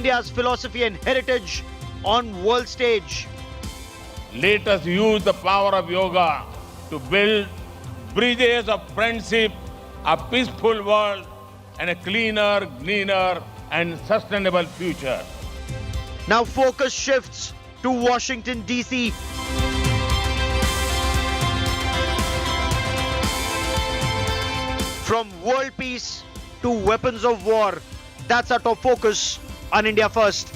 India's philosophy and heritage on world stage. Let us use the power of yoga to build bridges of friendship, a peaceful world, and a cleaner, greener, and sustainable future. Now focus shifts to Washington D.C. From world peace to weapons of war, that's our top focus on India First.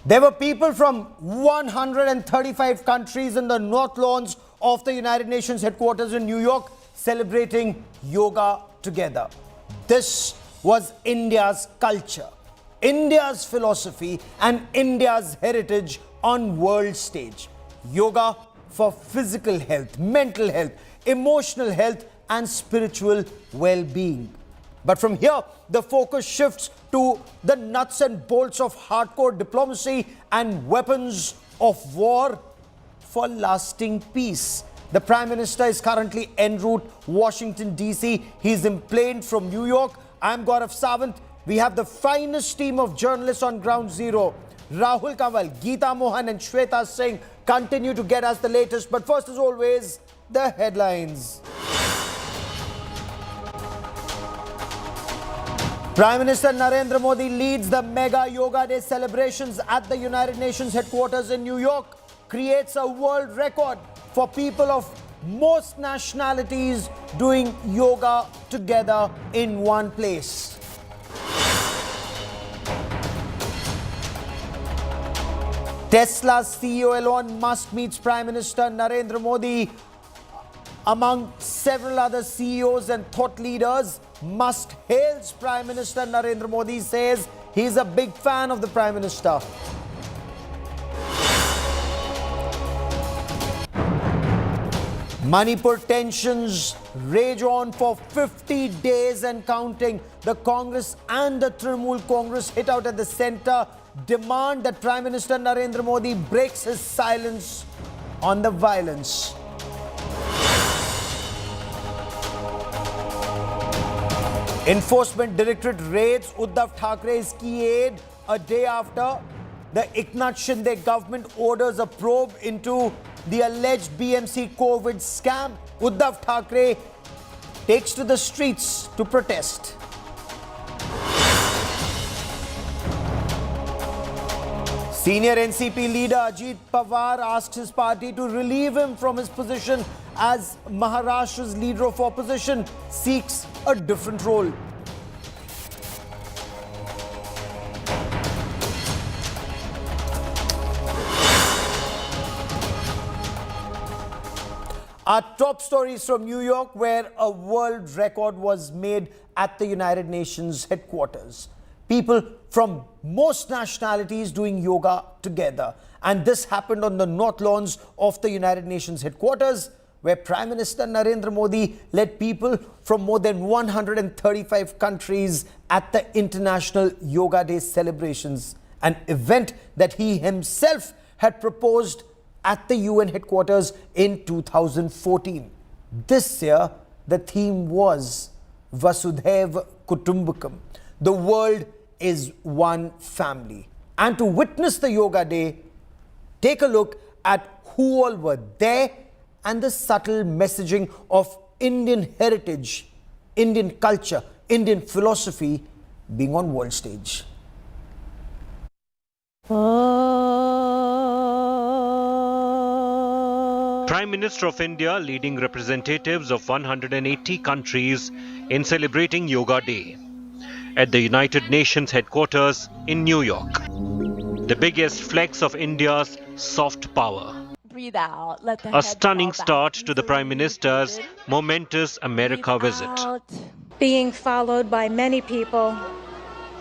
There were people from 135 countries in the North Lawns of the United Nations headquarters in New York celebrating yoga together. This was India's culture, India's philosophy, and India's heritage on world stage. Yoga for physical health, mental health, emotional health, and spiritual well-being. But from here, the focus shifts to the nuts and bolts of hardcore diplomacy and weapons of war for lasting peace. The Prime Minister is currently en route Washington D.C. He's emplaned from New York. I'm Gaurav Sawant. We have the finest team of journalists on ground zero. Rahul Kanwal, Geeta Mohan and Shweta Singh continue to get us the latest. But first, as always, the headlines. Prime Minister Narendra Modi leads the mega Yoga Day celebrations at the United Nations headquarters in New York, creates a world record for people of most nationalities doing yoga together in one place. Tesla's CEO Elon Musk meets Prime Minister Narendra Modi. Among several other CEOs and thought leaders, Musk hails Prime Minister Narendra Modi, says he's a big fan of the Prime Minister. Manipur tensions rage on for 50 days and counting. The Congress and the Trinamool Congress hit out at the centre, demand that Prime Minister Narendra Modi breaks his silence on the violence. Enforcement Directorate raids Uddhav Thackeray's key aide a day after the Eknath Shinde government orders a probe into the alleged BMC COVID scam. Uddhav Thackeray takes to the streets to protest. Senior NCP leader Ajit Pawar asked his party to relieve him from his position as Maharashtra's leader of opposition seeks a different role. Our top stories from New York, where a world record was made at the United Nations headquarters. People from most nationalities doing yoga together. And this happened on the North Lawns of the United Nations headquarters, where Prime Minister Narendra Modi led people from more than 135 countries at the International Yoga Day celebrations, an event that he himself had proposed at the UN headquarters in 2014. This year, the theme was Vasudhaiva Kutumbakam. The world is one family. And to witness the Yoga Day, take a look at who all were there and the subtle messaging of Indian heritage, Indian culture, Indian philosophy being on world stage. Prime Minister of India leading representatives of 180 countries in celebrating Yoga Day at the United Nations headquarters in New York. The biggest flex of India's soft power. Breathe out. Let the A head stunning fall back start to the easily. Prime Minister's momentous America Breathe visit. out. Being followed by many people.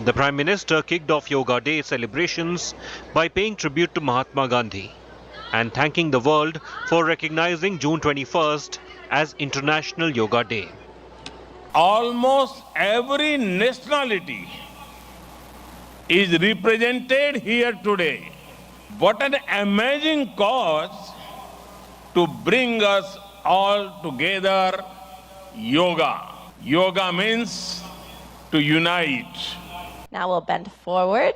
The Prime Minister kicked off Yoga Day celebrations by paying tribute to Mahatma Gandhi and thanking the world for recognizing June 21st as International Yoga Day. Almost every nationality is represented here today. What an amazing cause to bring us all together. Yoga. Yoga means to to unite. Now we'll bend forward.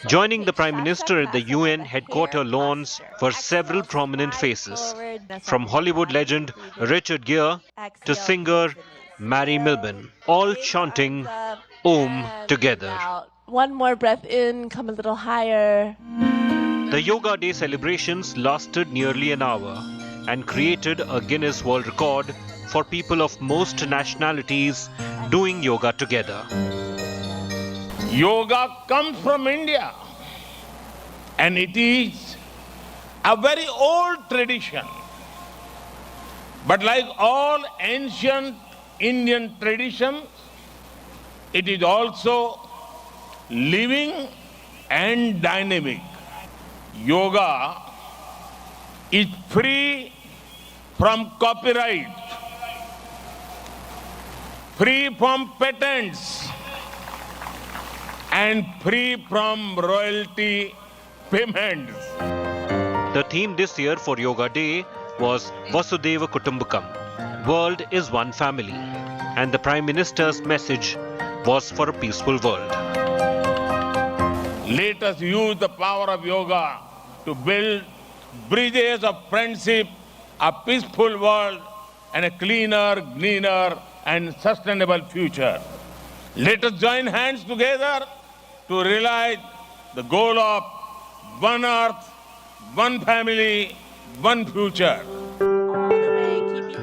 Joining the Prime Minister at the UN headquarters lawns were several prominent faces, from Hollywood legend Richard Gere to singer Mary Milben, all chanting Om together. One more breath in, come a little higher. The Yoga Day celebrations lasted nearly an hour and created a Guinness World Record for people of most nationalities doing yoga together. Yoga comes from India, and it is a very old tradition. But like all ancient Indian traditions, it is also living and dynamic. Yoga is free from copyright, free from patents, and free from royalty payments. The theme this year for Yoga Day was Vasudhaiva Kutumbakam, World is One Family, and the Prime Minister's message was for a peaceful world. Let us use the power of yoga to build bridges of friendship, a peaceful world, and a cleaner, greener, and sustainable future. Let us join hands together to realize the goal of one earth, one family, one future.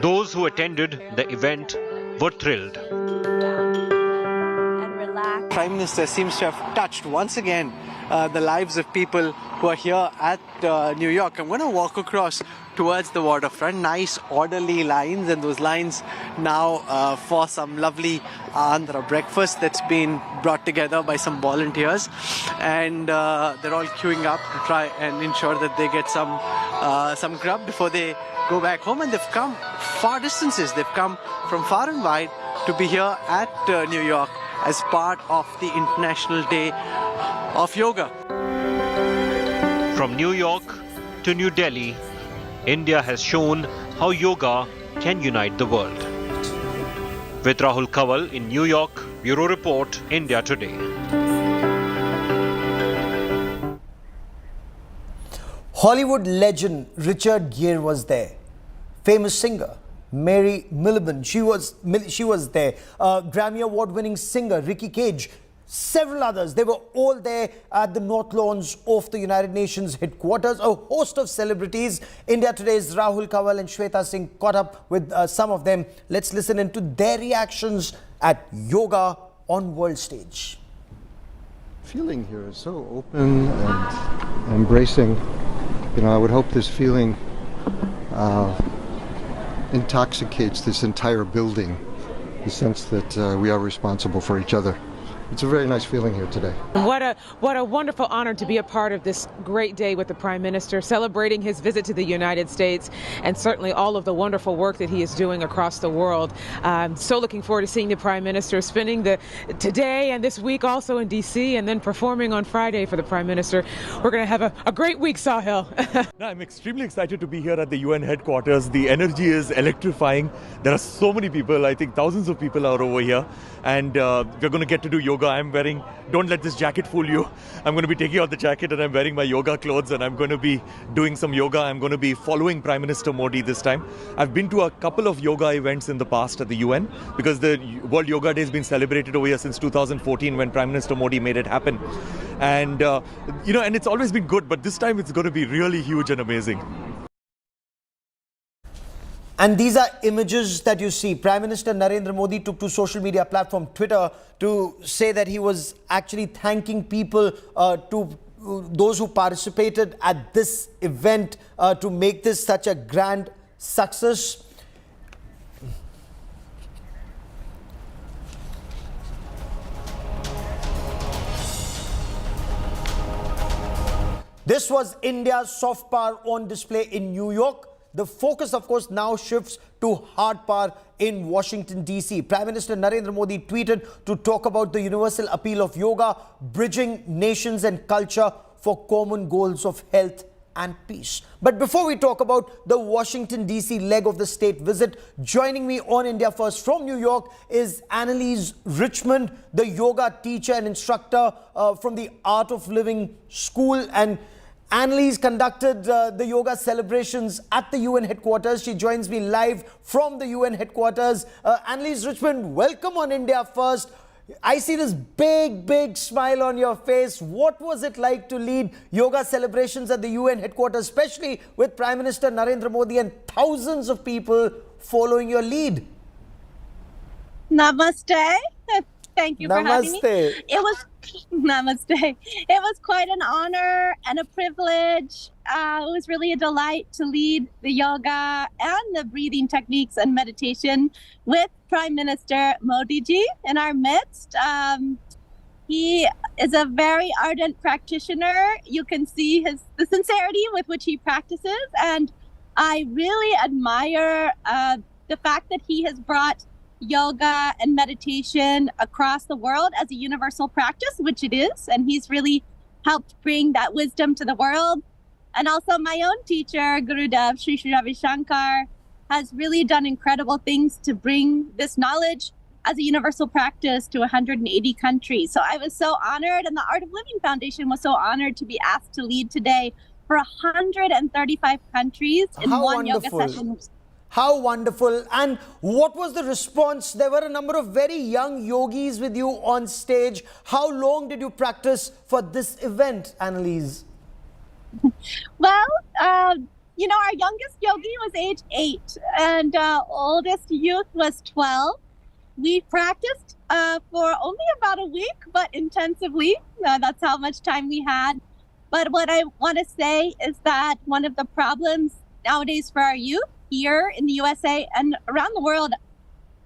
Those who attended the event were thrilled. Prime Minister seems to have touched once again the lives of people who are here at New York. I'm going to walk across towards the waterfront. Nice orderly lines, and those lines now for some lovely Andhra breakfast that's been brought together by some volunteers, and they're all queuing up to try and ensure that they get some grub before they go back home. And they've come far distances. They've come from far and wide to be here at New York as part of the International Day of Yoga. From New York to New Delhi, India has shown how yoga can unite the world. With Rahul Kawal in New York, Bureau Report, India Today. Hollywood legend Richard Gere was there. Famous singer Mary Milben, she was there. Grammy Award-winning singer Ricky Cage, several others. They were all there at the North Lawns of the United Nations headquarters. A host of celebrities. India Today's Rahul Kawal and Shweta Singh caught up with some of them. Let's listen into their reactions at yoga on world stage. Feeling here is so open and embracing. You know, I would hope this feeling intoxicates this entire building, the sense that we are responsible for each other. It's a very nice feeling here today. What a wonderful honor to be a part of this great day with the Prime Minister, celebrating his visit to the United States and certainly all of the wonderful work that he is doing across the world. I'm so looking forward to seeing the Prime Minister spending today and this week also in D.C. and then performing on Friday for the Prime Minister. We're going to have a great week, Sahil. I'm extremely excited to be here at the UN headquarters. The energy is electrifying. There are so many people. I think thousands of people are over here, and we're going to get to do yoga. I'm wearing, don't let this jacket fool you. I'm going to be taking out the jacket and I'm wearing my yoga clothes, and I'm going to be doing some yoga. I'm going to be following Prime Minister Modi this time. I've been to a couple of yoga events in the past at the UN because the World Yoga Day has been celebrated over here since 2014 when Prime Minister Modi made it happen. And, and it's always been good, but this time it's going to be really huge and amazing. And these are images that you see. Prime Minister Narendra Modi took to social media platform Twitter to say that he was actually thanking people, those who participated at this event to make this such a grand success. This was India's soft power on display in New York. The focus, of course, now shifts to hard power in Washington, D.C. Prime Minister Narendra Modi tweeted to talk about the universal appeal of yoga, bridging nations and culture for common goals of health and peace. But before we talk about the Washington D.C. leg of the state visit, joining me on India First from New York is Annalise Richmond, the yoga teacher and instructor from the Art of Living School. And Annalise conducted the yoga celebrations at the UN headquarters. She joins me live from the UN headquarters. Annalise Richmond, welcome on India First. I see this big smile on your face. What was it like to lead yoga celebrations at the UN headquarters, especially with Prime Minister Narendra Modi and thousands of people following your lead? Namaste. Thank you for having me. Namaste. It was quite an honor and a privilege. It was really a delight to lead the yoga and the breathing techniques and meditation with Prime Minister Modi ji in our midst. He is a very ardent practitioner. You can see the sincerity with which he practices, and I really admire the fact that he has brought yoga and meditation across the world as a universal practice, which it is, and he's really helped bring that wisdom to the world. And also my own teacher, Gurudev, Sri Ravi Shankar, has really done incredible things to bring this knowledge as a universal practice to 180 countries. So I was so honored, and the Art of Living Foundation was so honored to be asked to lead today for 135 countries in one yoga session. How wonderful. And what was the response? There were a number of very young yogis with you on stage. How long did you practice for this event, Annalise? Well, our youngest yogi was age 8 and oldest youth was 12. We practiced for only about a week, but intensively. That's how much time we had. But what I want to say is that one of the problems nowadays for our youth here in the USA and around the world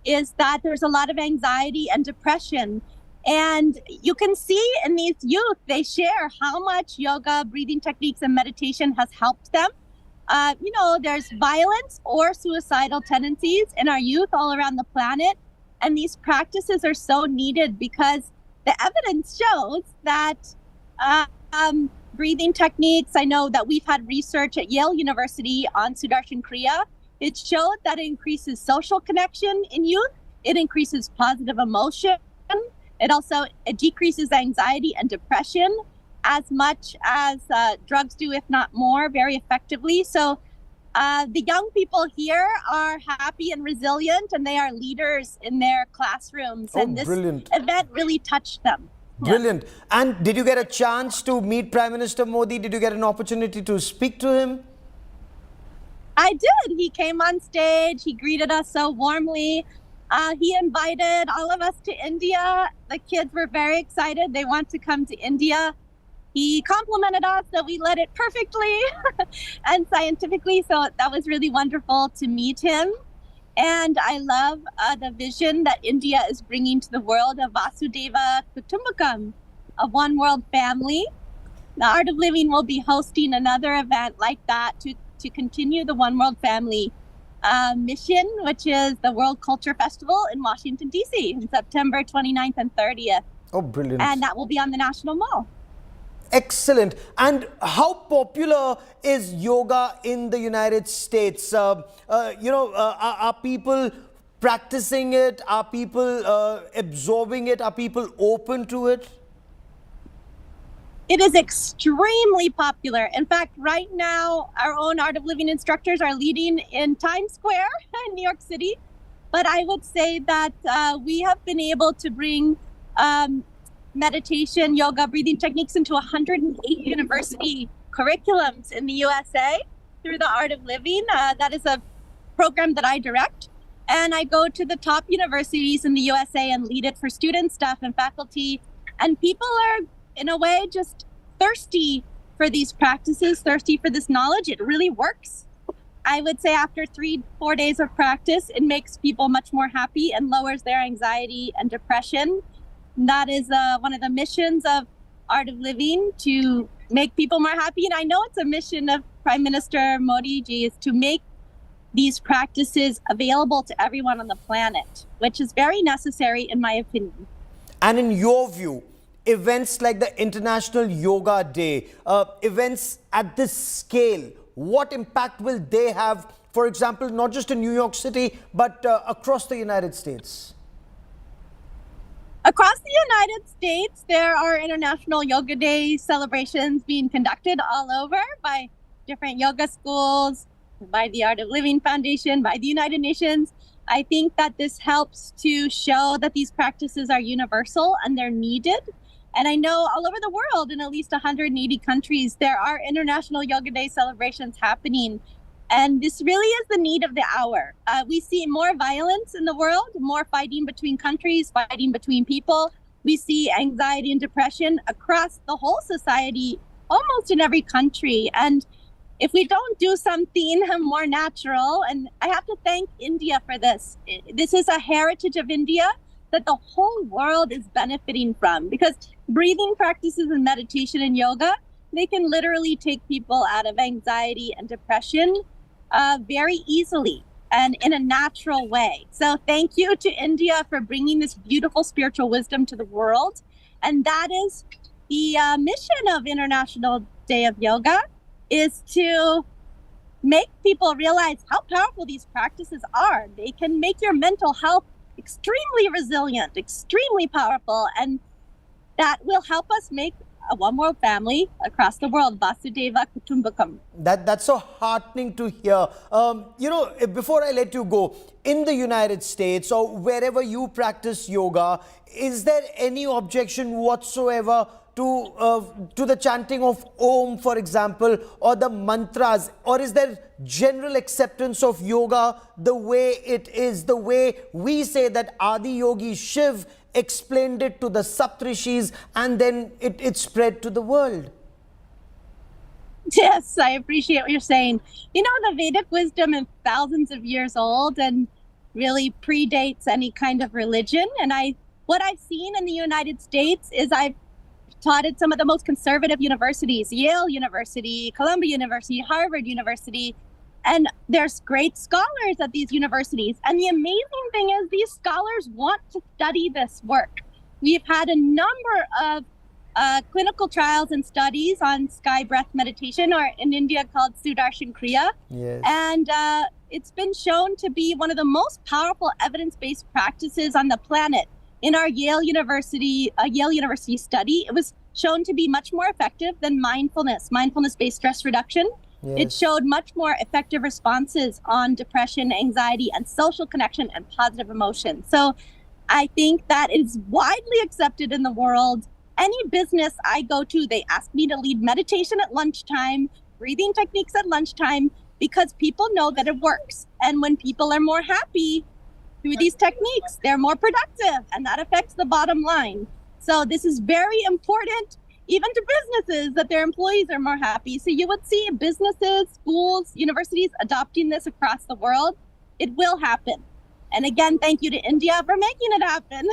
is that there's a lot of anxiety and depression. And you can see in these youth, they share how much yoga, breathing techniques, and meditation has helped them. There's violence or suicidal tendencies in our youth all around the planet. And these practices are so needed because the evidence shows that breathing techniques, I know that we've had research at Yale University on Sudarshan Kriya. It showed that it increases social connection in youth. It increases positive emotion. It decreases anxiety and depression as much as drugs do, if not more, very effectively. So the young people here are happy and resilient, and they are leaders in their classrooms. And this event really touched them. Brilliant. Yeah. And did you get a chance to meet Prime Minister Modi? Did you get an opportunity to speak to him? I did. He came on stage. He greeted us so warmly. He invited all of us to India. The kids were very excited. They want to come to India. He complimented us that we led it perfectly and scientifically. So that was really wonderful to meet him. And I love the vision that India is bringing to the world of Vasudhaiva Kutumbakam, a one world family. The Art of Living will be hosting another event like that to continue the One World Family mission, which is the World Culture Festival in Washington, D.C. in September 29th and 30th. Oh, brilliant. And that will be on the National Mall. Excellent. And how popular is yoga in the United States? Are people practicing it? Are people absorbing it? Are people open to it? It is extremely popular. In fact, right now, our own Art of Living instructors are leading in Times Square in New York City. But I would say that we have been able to bring meditation, yoga, breathing techniques into 108 university curriculums in the USA through the Art of Living. That is a program that I direct. And I go to the top universities in the USA and lead it for student, staff, and faculty. And people are, in a way, just thirsty for these practices, thirsty for this knowledge. It really works. I would say after 3-4 days of practice, it makes people much more happy and lowers their anxiety and depression. And that is one of the missions of Art of Living, to make people more happy. And I know it's a mission of Prime Minister Modi ji, is to make these practices available to everyone on the planet, which is very necessary in my opinion. And in your view, events like the International Yoga Day, events at this scale, what impact will they have, for example, not just in New York City, but across the United States? Across the United States, there are International Yoga Day celebrations being conducted all over by different yoga schools, by the Art of Living Foundation, by the United Nations. I think that this helps to show that these practices are universal and they're needed. And I know all over the world, in at least 180 countries, there are International Yoga Day celebrations happening. And this really is the need of the hour. We see more violence in the world, more fighting between countries, fighting between people. We see anxiety and depression across the whole society, almost in every country. And if we don't do something more natural, and I have to thank India for this. This is a heritage of India that the whole world is benefiting from, because breathing practices and meditation and yoga, they can literally take people out of anxiety and depression very easily and in a natural way. So thank you to India for bringing this beautiful spiritual wisdom to the world. And that is the mission of International Day of Yoga, is to make people realize how powerful these practices are. They can make your mental health extremely resilient, extremely powerful, and that will help us make a one world family across the world. Vasudeva Kutumbakam. That's so heartening to hear. Before I let you go, in the United States or wherever you practice yoga, is there any objection whatsoever to the chanting of Om, for example, or the mantras? Or is there general acceptance of yoga the way it is, the way we say that Adi Yogi Shiv explained it to the Saptrishis and then it spread to the world? Yes, I appreciate what you're saying. You know, the Vedic wisdom is thousands of years old and really predates any kind of religion. And what I've seen in the United States is I've taught at some of the most conservative universities, Yale University, Columbia University, Harvard University, and there's great scholars at these universities. And the amazing thing is these scholars want to study this work. We've had a number of clinical trials and studies on sky breath meditation, or in India called Sudarshan Kriya. Yes. And it's been shown to be one of the most powerful evidence-based practices on the planet. In our Yale University study, it was shown to be much more effective than mindfulness-based stress reduction. Yes. It showed much more effective responses on depression, anxiety, and social connection and positive emotion. So I think that is widely accepted in the world. Any business I go to, they ask me to lead meditation at lunchtime, breathing techniques at lunchtime, because people know that it works. And when people are more happy through these techniques, they're more productive, and that affects the bottom line. So this is very important, even to businesses, that their employees are more happy. So you would see businesses, schools, universities adopting this across the world. It will happen. And again, thank you to India for making it happen.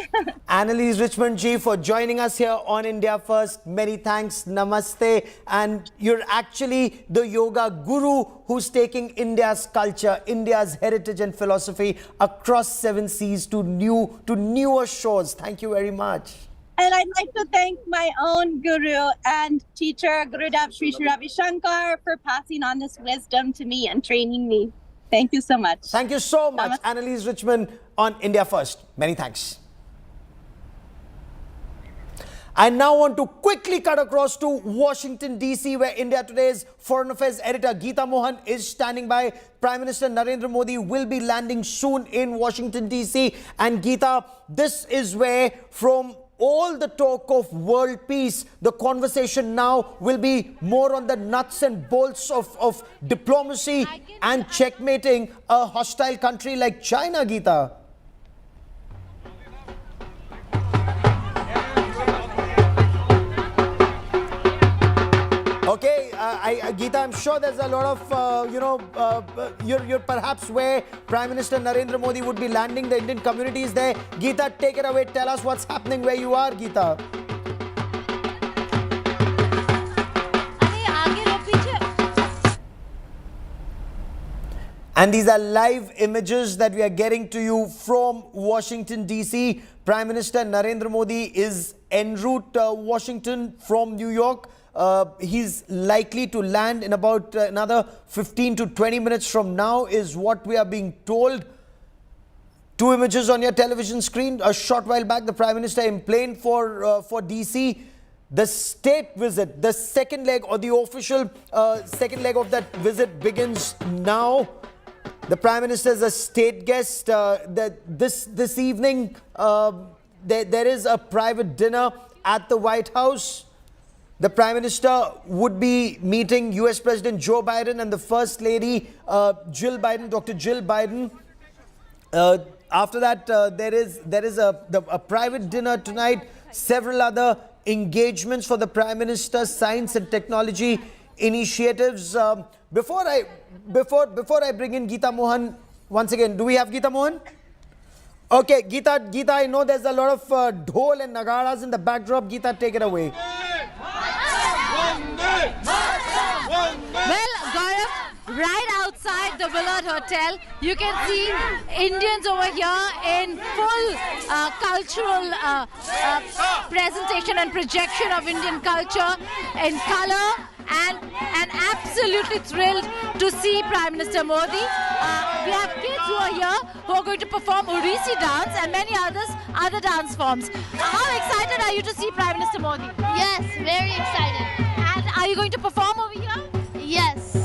Annalise Richmond ji, for joining us here on India First. Many thanks. Namaste. And you're actually the yoga guru who's taking India's culture, India's heritage and philosophy across 7 seas to newer shores. Thank you very much. And I'd like to thank my own guru and teacher, Gurudev Sri Sri Ravi Shankar, for passing on this wisdom to me and training me. Thank you so much. Thank you so much, Annalise Richmond on India First. Many thanks. I now want to quickly cut across to Washington D.C, where India Today's Foreign Affairs editor Geeta Mohan is standing by. Prime Minister Narendra Modi will be landing soon in Washington D.C. And Geeta, this is where, from all the talk of world peace, the conversation now will be more on the nuts and bolts of diplomacy and checkmating a hostile country like China, Geeta. Okay, Geeta, I'm sure there's a lot of, you're perhaps where Prime Minister Narendra Modi would be landing. The Indian community is there. Geeta, take it away. Tell us what's happening where you are, Geeta. And these are live images that we are getting to you from Washington D.C. Prime Minister Narendra Modi is en route Washington from New York. He's likely to land in about another 15 to 20 minutes from now is what we are being told. Two images on your television screen. A short while back, the Prime Minister in plane for DC. The state visit, the second leg or the official second leg of that visit begins now. The Prime Minister is a state guest. This evening, there is a private dinner at the White House. The Prime Minister would be meeting US President Joe Biden and the First Lady Jill Biden, Dr. Jill Biden. After that, there is a private dinner tonight. Several other engagements for the Prime Minister's science and technology initiatives. Before I bring in Geeta Mohan once again, do we have Geeta Mohan? Okay, Geeta, I know there's a lot of dhol and nagaras in the backdrop. Geeta, take it away. Well, Gaurav, right outside the Willard Hotel, you can see Indians over here in full cultural presentation and projection of Indian culture in color, and absolutely thrilled to see Prime Minister Modi. We have kids who are here who are going to perform Odissi dance and many other dance forms. How excited are you to see Prime Minister Modi? Yes, very excited. And are you going to perform over here? Yes.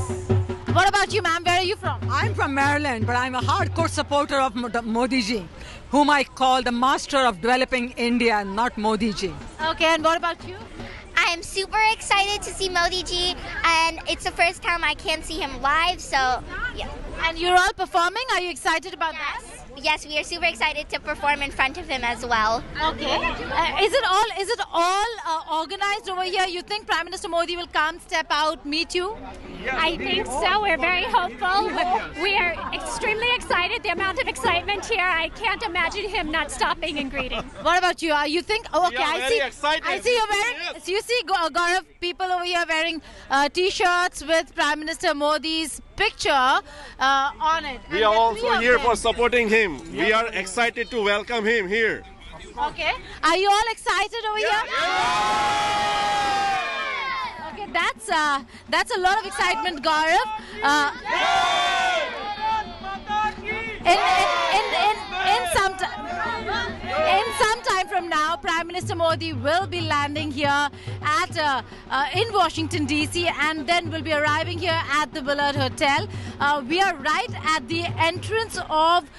What about you, ma'am? Where are you from? I'm from Maryland, but I'm a hardcore supporter of Modi ji, whom I call the master of developing India, not Modi ji. Okay, and what about you? I am super excited to see Modi ji, and it's the first time I can see him live, so yeah. And you're all performing? Are you excited about that? Yes, we are super excited to perform in front of him as well. Okay. Is it all organized over here? You think Prime Minister Modi will come, step out, meet you? I think so. We're very hopeful. We are extremely excited. The amount of excitement here, I can't imagine him not stopping and greeting. What about you? You think? Oh, okay, I see. Excited. I see you're wearing. Yes. You see, Gaurav, people over here wearing T-shirts with Prime Minister Modi's picture on it. We are also here for supporting him. Yes. We are excited to welcome him here. Okay. Are you all excited over here? Okay, that's a lot of excitement, Gaurav. In some time from now, Prime Minister Modi will be landing here in Washington D.C. and then will be arriving here at the Willard Hotel. We are right at the entrance of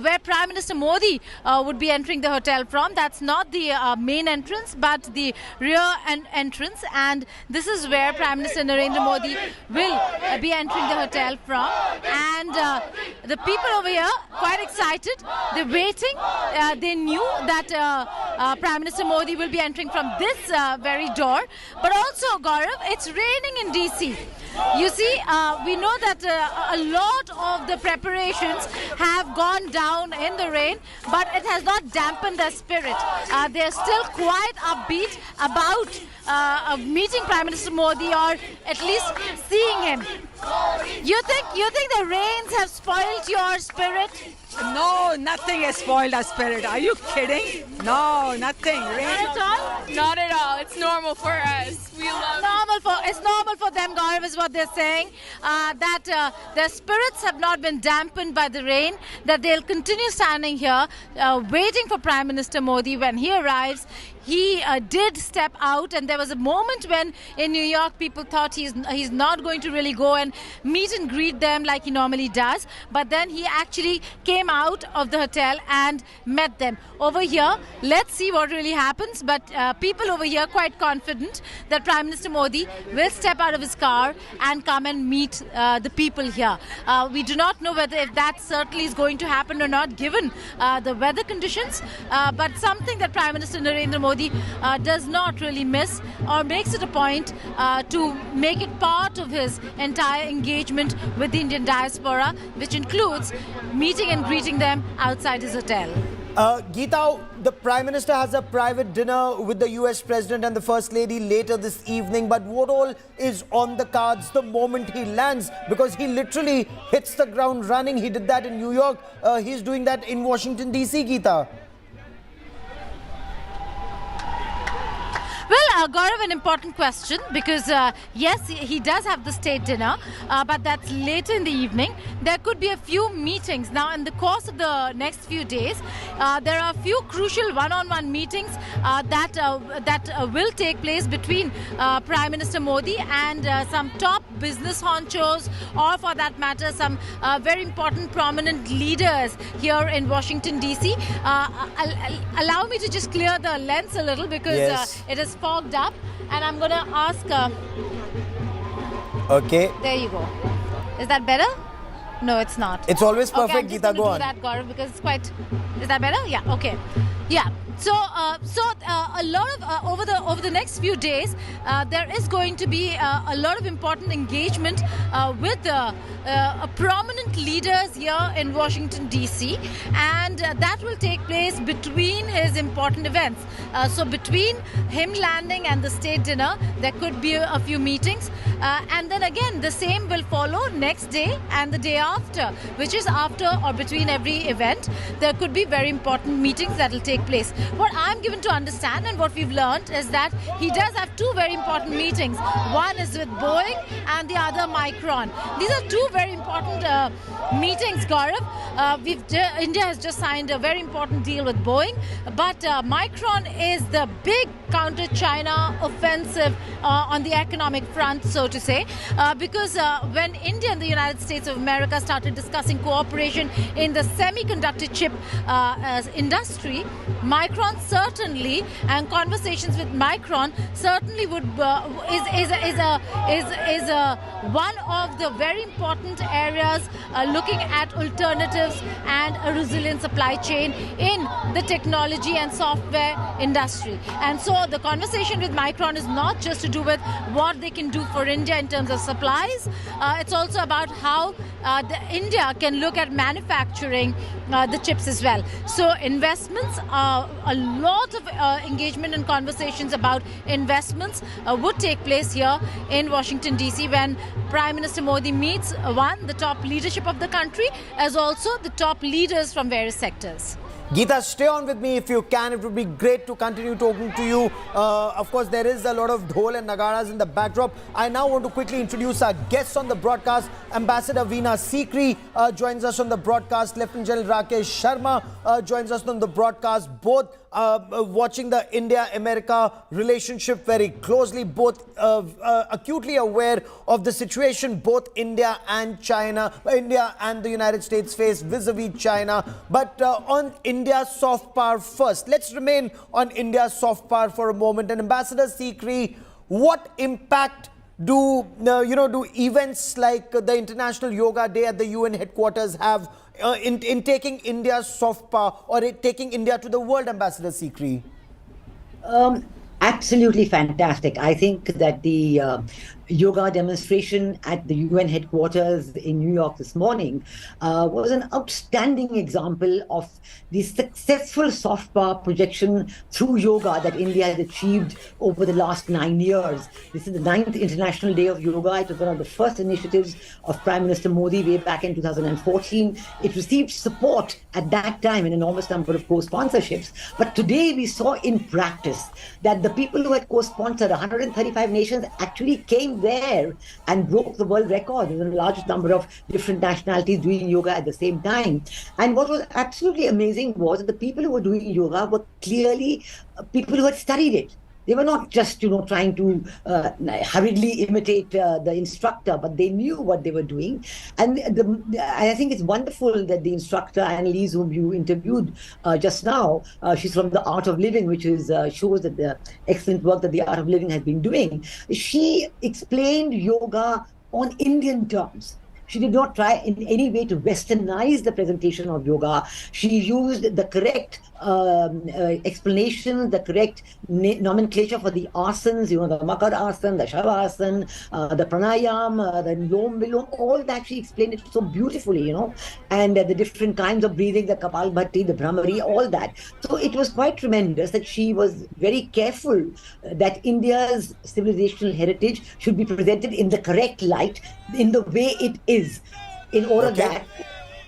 where Prime Minister Modi would be entering the hotel from. That's not the main entrance, but the rear entrance, and this is where Prime Minister Narendra Modi will be entering the hotel from. And the people over here quite excited. They're waiting. They knew that Prime Minister Modi will be entering from this very door. But also, Gaurav, it's raining in DC. You see, we know that a lot of the preparations have gone down in the rain, but it has not dampened their spirit. They're still quite upbeat about meeting Prime Minister Modi, or at least seeing him. You think the rains have spoiled your spirit? No, nothing has spoiled our spirit. Are you kidding? No, nothing. Not at all? Not at all. It's normal for us. We love it's normal for them, Gaurav, is what they're saying. That their spirits have not been dampened by the rain, that they'll continue standing here waiting for Prime Minister Modi when he arrives. He did step out, and there was a moment when in New York people thought he's not going to really go and meet and greet them like he normally does. But then he actually came out of the hotel and met them. Over here, let's see what really happens. But people over here quite confident that Prime Minister Modi will step out of his car and come and meet the people here. We do not know whether if that certainly is going to happen or not, given the weather conditions. But something that Prime Minister Narendra Modi does not really miss, or makes it a point to make it part of his entire engagement with the Indian diaspora, which includes meeting and greeting them outside his hotel. Geeta, the Prime Minister has a private dinner with the US President and the First Lady later this evening. But what all is on the cards the moment he lands? Because he literally hits the ground running. He did that in New York. He's doing that in Washington, D.C., Geeta. Well, Gaurav, an important question because, yes, he does have the state dinner, but that's later in the evening. There could be a few meetings. Now, in the course of the next few days, there are a few crucial one-on-one meetings that will take place between Prime Minister Modi and some top business honchos, or for that matter, some very important prominent leaders here in Washington, D.C. Allow me to just clear the lens a little because it is fogged up, and I'm going to ask. Okay. There you go. Is that better? No, it's not. It's always perfect, okay, Geeta. Go on. That, Gaurav, because it's quite. Is that better? Yeah. Okay. Yeah. So, a lot of over the next few days, there is going to be a lot of important engagement with prominent leaders here in Washington D.C. and that will take place between his important events. So, between him landing and the state dinner, there could be a few meetings, and then again the same will follow next day and the day after, which is after or between every event. There could be very important meetings that will take place. What I'm given to understand and what we've learned is that he does have two very important meetings. One is with Boeing and the other Micron. These are two very important meetings, Gaurav. India has just signed a very important deal with Boeing, but Micron is the big counter-China offensive on the economic front, so to say, because when India and the United States of America started discussing cooperation in the semiconductor chip industry, Micron certainly, and conversations with Micron certainly would is one of the very important areas looking at alternatives and a resilient supply chain in the technology and software industry. And so the conversation with Micron is not just to do with what they can do for India in terms of supplies. It's also about how India can look at manufacturing the chips as well. So investments, a lot of engagement and conversations about investments would take place here in Washington D.C. when Prime Minister Modi meets the top leadership of the country, as also the top leaders from various sectors. Geeta, stay on with me if you can. It would be great to continue talking to you. Of course, there is a lot of dhol and nagaras in the backdrop. I now want to quickly introduce our guests on the broadcast. Ambassador Veena Sikri joins us on the broadcast. Lieutenant General Rakesh Sharma joins us on the broadcast. Both watching the India-America relationship very closely, both acutely aware of the situation both India and the United States face vis-a-vis China. But on India's soft power first, let's remain on India's soft power for a moment. And Ambassador Sikri, what impact do events like the International Yoga Day at the UN headquarters have in taking India's soft power or taking India to the world, Ambassador Sikri? Absolutely fantastic. I think that the yoga demonstration at the UN headquarters in New York this morning was an outstanding example of the successful soft power projection through yoga that India has achieved over the last 9 years. This is the 9th International Day of Yoga. It was one of the first initiatives of Prime Minister Modi way back in 2014. It received support at that time, an enormous number of co-sponsorships. But today we saw in practice that the people who had co-sponsored, 135 nations, actually came there and broke the world record. There was the largest number of different nationalities doing yoga at the same time. And what was absolutely amazing was that the people who were doing yoga were clearly people who had studied it. They were not just, trying to hurriedly imitate the instructor, but they knew what they were doing. And I think it's wonderful that the instructor, Annalise, whom you interviewed just now, she's from the Art of Living, which is shows that the excellent work that the Art of Living has been doing. She explained yoga on Indian terms. She did not try in any way to westernize the presentation of yoga. She used the correct explanation, the correct nomenclature for the asanas, the Makar asana, the Shavasana, the pranayam, the Lom Vilom, all that she explained it so beautifully, and the different kinds of breathing, the Kapalbhati, the Brahmari, all that. So it was quite tremendous that she was very careful that India's civilizational heritage should be presented in the correct light, in the way it is, in order that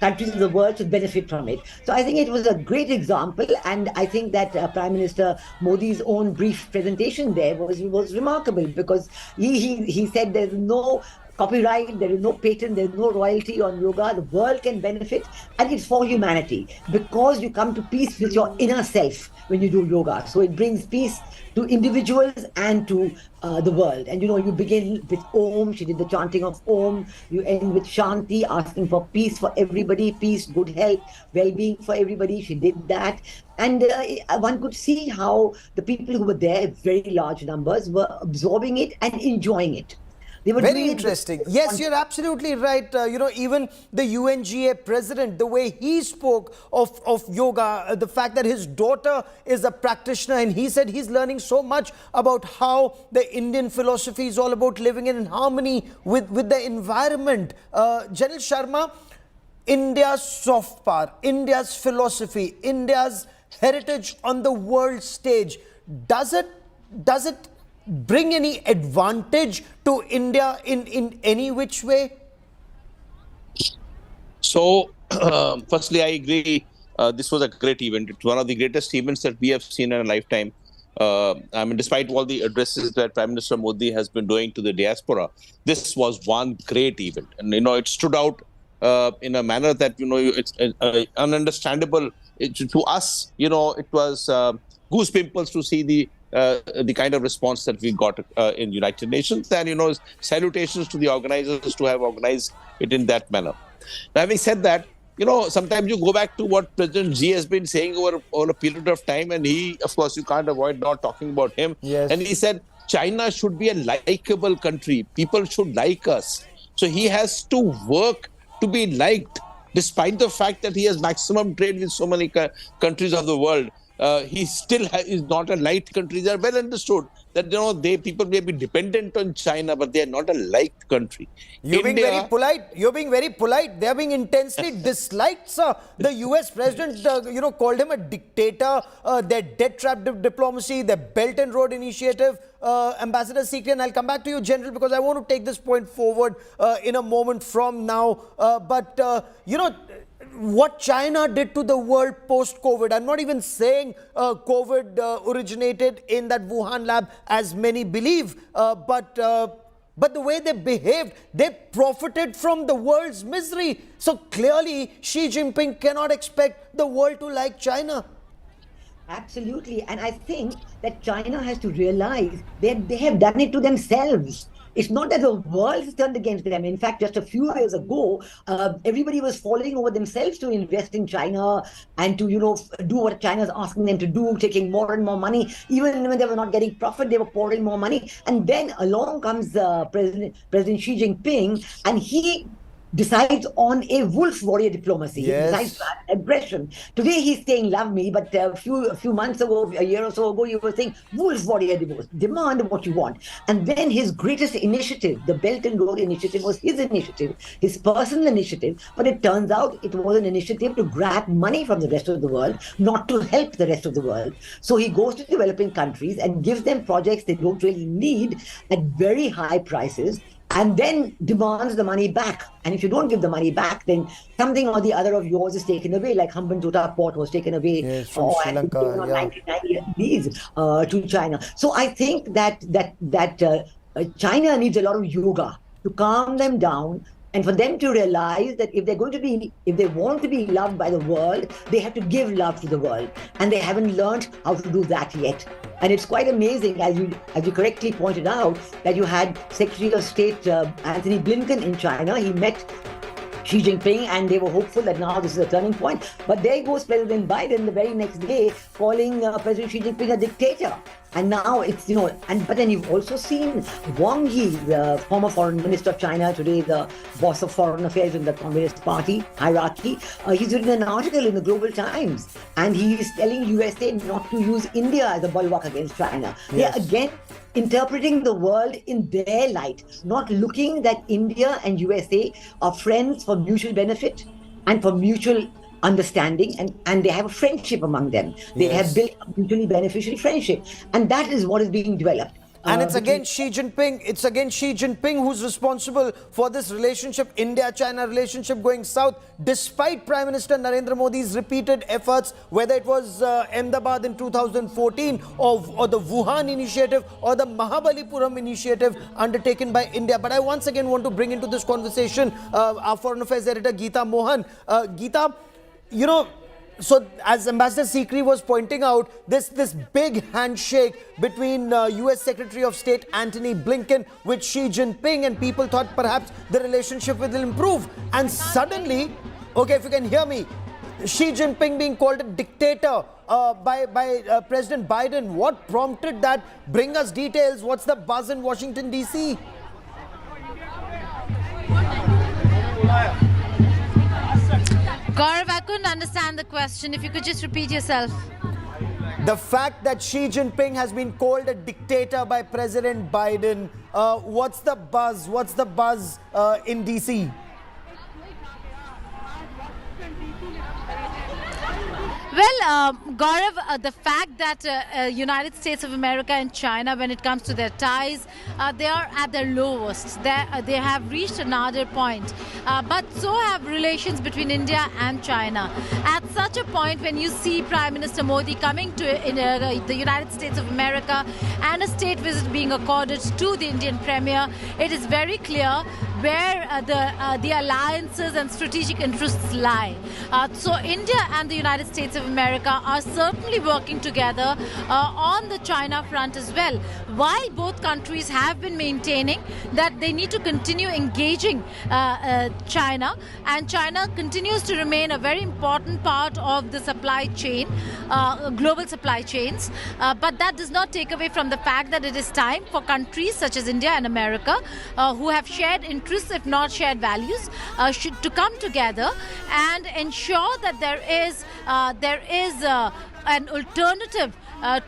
countries of the world should benefit from it. So I think it was a great example, and I think that Prime Minister Modi's own brief presentation there was remarkable, because he said there's no copyright, there is no patent, there's no royalty on yoga. The world can benefit, and it's for humanity, because you come to peace with your inner self when you do yoga. So it brings peace to individuals and to the world. And you begin with Om. She did the chanting of Om. You end with Shanti, asking for peace for everybody, peace, good health, well-being for everybody. She did that. And one could see how the people who were there, very large numbers, were absorbing it and enjoying it. Very interesting. Yes, you're absolutely right. Even the UNGA president, the way he spoke of yoga, the fact that his daughter is a practitioner, and he said he's learning so much about how the Indian philosophy is all about living in harmony with the environment. General Sharma, India's soft power, India's philosophy, India's heritage on the world stage, does it bring any advantage to India in any which way? So, firstly, I agree. This was a great event. It's one of the greatest events that we have seen in a lifetime. Despite all the addresses that Prime Minister Modi has been doing to the diaspora, this was one great event. And, it stood out in a manner that, it's ununderstandable. To us, it was goose pimples to see the kind of response that we got in United Nations, and salutations to the organizers to have organized it in that manner. Now, having said that, sometimes you go back to what President Xi has been saying over a period of time, and he, of course, you can't avoid not talking about him. Yes. And he said China should be a likable country. People should like us. So he has to work to be liked, despite the fact that he has maximum trade with so many countries of the world. He still is not a liked country. They are well understood that people may be dependent on China, but they are not a liked country. You're being very polite. You're being very polite. They are being intensely disliked, sir. The US president, called him a dictator. Their debt-trap diplomacy, their Belt and Road Initiative. Ambassador Sikri, and I'll come back to you, General, because I want to take this point forward in a moment from now. What China did to the world post-COVID, I'm not even saying COVID originated in that Wuhan lab, as many believe, but the way they behaved, they profited from the world's misery. So clearly, Xi Jinping cannot expect the world to like China. Absolutely. And I think that China has to realize that they have done it to themselves. It's not that the world has turned against them. In fact, just a few years ago, everybody was falling over themselves to invest in China and to, do what China is asking them to do, taking more and more money. Even when they were not getting profit, they were pouring more money. And then along comes President Xi Jinping, and he decides on a wolf warrior diplomacy. Yes. He decides on aggression. Today he's saying love me, but a few months ago, a year or so ago, you were saying wolf warrior demand what you want. And then his greatest initiative, the Belt and Road Initiative, was his initiative, his personal initiative. But it turns out it was an initiative to grab money from the rest of the world, not to help the rest of the world. So he goes to developing countries and gives them projects they don't really need at very high prices, and then demands the money back. And if you don't give the money back, then something or the other of yours is taken away, like Hambantota port was taken away from Sri Lanka, 1990s to China. So I think that China needs a lot of yoga to calm them down, and for them to realize that if they want to be loved by the world, they have to give love to the world, and they haven't learned how to do that yet. And it's quite amazing, as you correctly pointed out, that you had Secretary of State Anthony Blinken in China. He met Xi Jinping, and they were hopeful that now this is a turning point. But there goes President Biden the very next day, calling President Xi Jinping a dictator. And now it's, but then you've also seen Wang Yi, the former foreign minister of China, today the boss of foreign affairs in the Communist Party hierarchy. He's written an article in the Global Times, and he is telling USA not to use India as a bulwark against China. Yes. They're again interpreting the world in their light, not looking that India and USA are friends for mutual benefit and for mutual understanding, and they have a friendship among them. They have built a mutually beneficial friendship, and that is what is being developed. And it's again Xi Jinping who's responsible for this relationship, India-China relationship going south, despite Prime Minister Narendra Modi's repeated efforts, whether it was Ahmedabad in 2014 or the Wuhan initiative or the Mahabalipuram initiative undertaken by India. But I once again want to bring into this conversation our Foreign Affairs Editor Geeta Mohan. Geeta, so as Ambassador Sikri was pointing out, this big handshake between US Secretary of State Antony Blinken with Xi Jinping, and people thought perhaps the relationship will improve. And suddenly, okay, if you can hear me, Xi Jinping being called a dictator by President Biden. What prompted that? Bring us details. What's the buzz in Washington D.C.? Gaurav, I couldn't understand the question. If you could just repeat yourself. The fact that Xi Jinping has been called a dictator by President Biden, what's the buzz? What's the buzz in DC? Well, Gaurav, the fact that United States of America and China, when it comes to their ties, they are at their lowest. They have reached another point. But so have relations between India and China. At such a point, when you see Prime Minister Modi coming to the United States of America and a state visit being accorded to the Indian Premier, it is very clear where the alliances and strategic interests lie. So India and the United States of America are certainly working together on the China front as well. While both countries have been maintaining that they need to continue engaging China, and China continues to remain a very important part of the supply chain, global supply chains. But that does not take away from the fact that it is time for countries such as India and America, who have shared interests, if not shared values, to come together and ensure that there is an alternative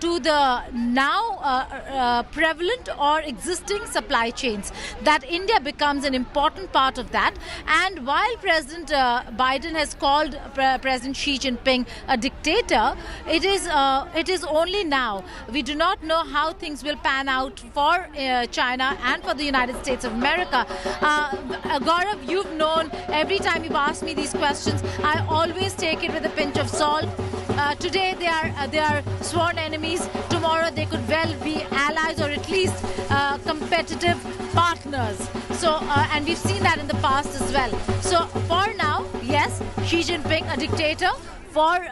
to the now prevalent or existing supply chains, that India becomes an important part of that. And while President Biden has called President Xi Jinping a dictator, it is only now. We do not know how things will pan out for China and for the United States of America. Gaurav, you've known, every time you've asked me these questions, I always take it with a pinch of salt. Today they are sworn enemies. Tomorrow they could well be allies, or at least competitive partners. So and we've seen that in the past as well. So for now, yes, Xi Jinping a dictator for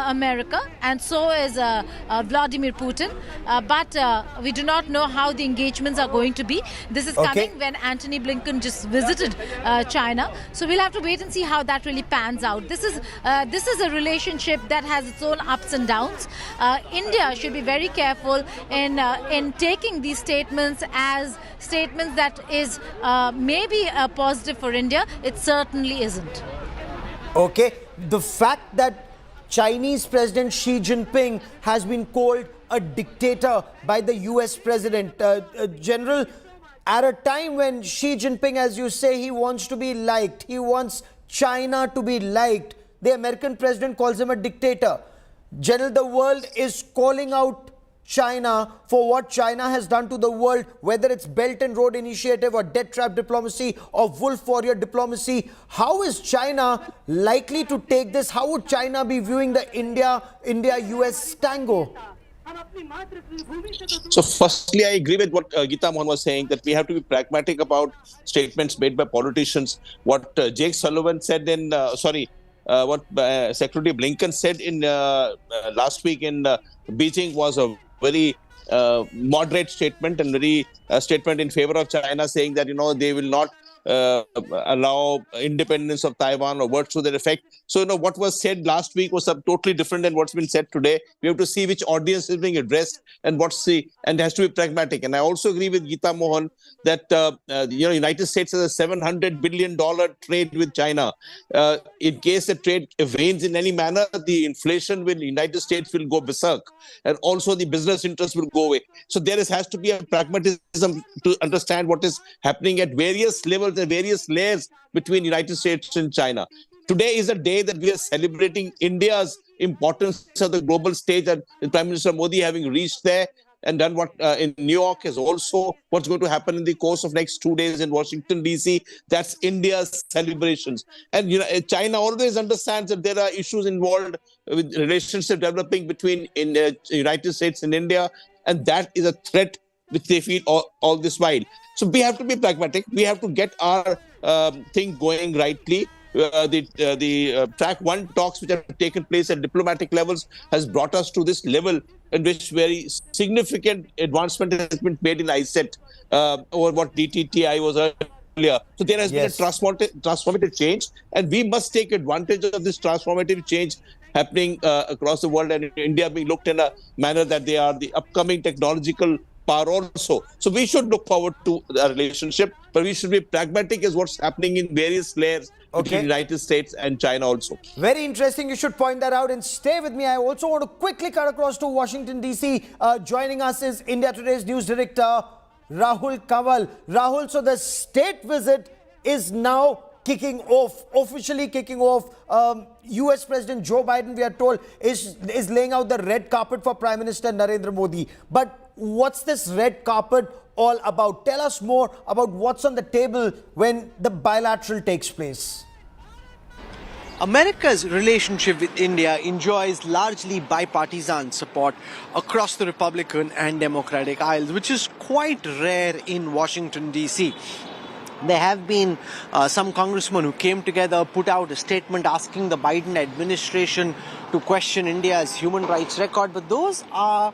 America, and so is Vladimir Putin. But we do not know how the engagements are going to be. This is coming when Antony Blinken just visited China. So we'll have to wait and see how that really pans out. This is a relationship that has its own ups and downs. India should be very careful in taking these statements as statements that is maybe positive for India. It certainly isn't. Okay, the fact that Chinese President Xi Jinping has been called a dictator by the US President, General, at a time when Xi Jinping, as you say, he wants to be liked, he wants China to be liked, the American president calls him a dictator. General, the world is calling out China for what China has done to the world, whether it's Belt and Road Initiative or debt trap diplomacy or wolf warrior diplomacy. How is China likely to take this? How would China be viewing the India-US tango? So firstly, I agree with what Geeta Mohan was saying, that we have to be pragmatic about statements made by politicians. What Jake Sullivan said what Secretary Blinken said in last week in Beijing was a very moderate statement, and very statement in favor of China, saying that they will not allow independence of Taiwan or words to that effect. So, what was said last week was totally different than what's been said today. We have to see which audience is being addressed and and it has to be pragmatic. And I also agree with Geeta Mohan that, United States has a $700 billion trade with China. In case the trade wanes in any manner, the inflation with the United States will go berserk. And also the business interests will go away. So there has to be a pragmatism to understand what is happening at various levels and various layers between United States and China. Today is a day that we are celebrating India's importance on the global stage, and Prime Minister Modi having reached there and done what in New York is also what's going to happen in the course of next 2 days in Washington D.C. That's India's celebrations. And China always understands that there are issues involved with relationship developing between United States and India, and that is a threat which they feel all this while. So we have to be pragmatic. We have to get our thing going rightly. The track 1 talks which have taken place at diplomatic levels has brought us to this level in which very significant advancement has been made in ISET over what DTTI was earlier. So there has been a transformative change, and we must take advantage of this transformative change happening across the world, and India being looked in a manner that they are the upcoming technological power also. So we should look forward to a relationship, but we should be pragmatic as what's happening in various layers between the United States and China also. Very interesting. You should point that out and stay with me. I also want to quickly cut across to Washington, D.C. Joining us is India Today's news director, Rahul Kanwal. Rahul, so the state visit is now officially kicking off. US President Joe Biden, we are told, is laying out the red carpet for Prime Minister Narendra Modi. But what's this red carpet all about? Tell us more about what's on the table when the bilateral takes place. America's relationship with India enjoys largely bipartisan support across the Republican and Democratic aisles, which is quite rare in Washington, D.C. There have been some congressmen who came together, put out a statement asking the Biden administration to question India's human rights record, but those are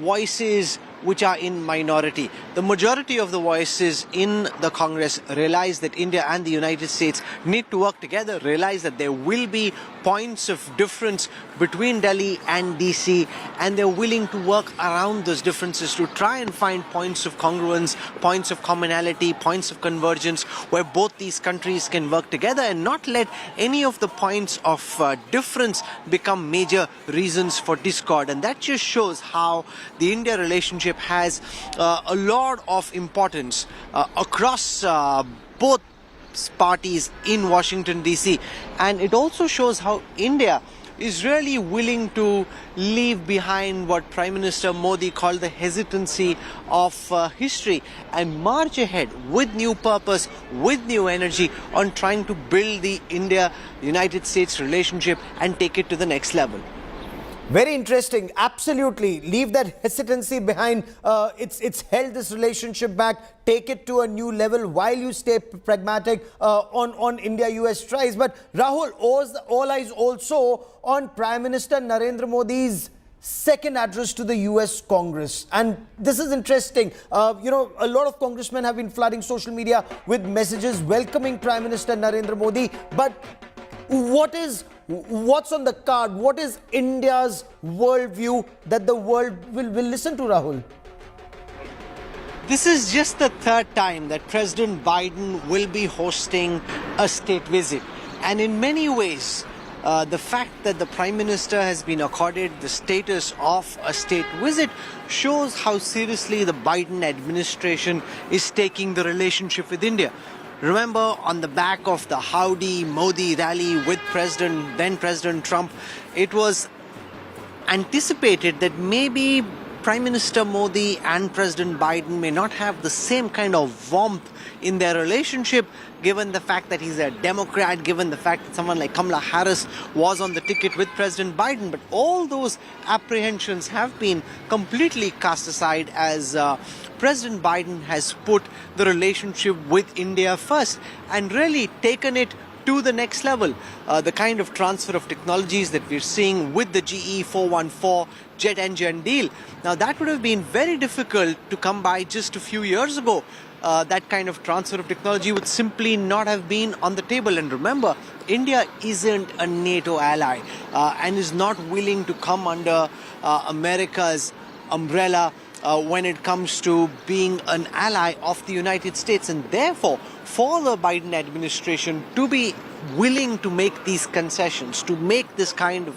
voices which are in minority. The majority of the voices in the Congress realize that India and the United States need to work together, realize that there will be points of difference between Delhi and DC, and they're willing to work around those differences to try and find points of congruence, points of commonality, points of convergence where both these countries can work together and not let any of the points of difference become major reasons for discord. And that just shows how the India relationship has a lot of importance across both parties in Washington DC, and it also shows how India is really willing to leave behind what Prime Minister Modi called the hesitancy of history and march ahead with new purpose, with new energy on trying to build the India-United States relationship and take it to the next level. Very interesting. Absolutely. Leave that hesitancy behind. It's held this relationship back. Take it to a new level while you stay pragmatic on India-US ties. But Rahul, all eyes also on Prime Minister Narendra Modi's second address to the US Congress. And this is interesting. A lot of congressmen have been flooding social media with messages welcoming Prime Minister Narendra Modi. But what's on the card? What is India's worldview that the world will listen to, Rahul? This is just the third time that President Biden will be hosting a state visit. And in many ways, the fact that the Prime Minister has been accorded the status of a state visit shows how seriously the Biden administration is taking the relationship with India. Remember, on the back of the Howdy Modi rally with then President Trump, it was anticipated that maybe Prime Minister Modi and President Biden may not have the same kind of warmth in their relationship, given the fact that he's a Democrat, given the fact that someone like Kamala Harris was on the ticket with President Biden. But all those apprehensions have been completely cast aside as President Biden has put the relationship with India first and really taken it to the next level. The kind of transfer of technologies that we're seeing with the GE 414 jet engine deal. Now that would have been very difficult to come by just a few years ago. that kind of transfer of technology would simply not have been on the table. And remember, India isn't a NATO ally and is not willing to come under America's umbrella when it comes to being an ally of the United States. And therefore, for the Biden administration to be willing to make these concessions, to make this kind of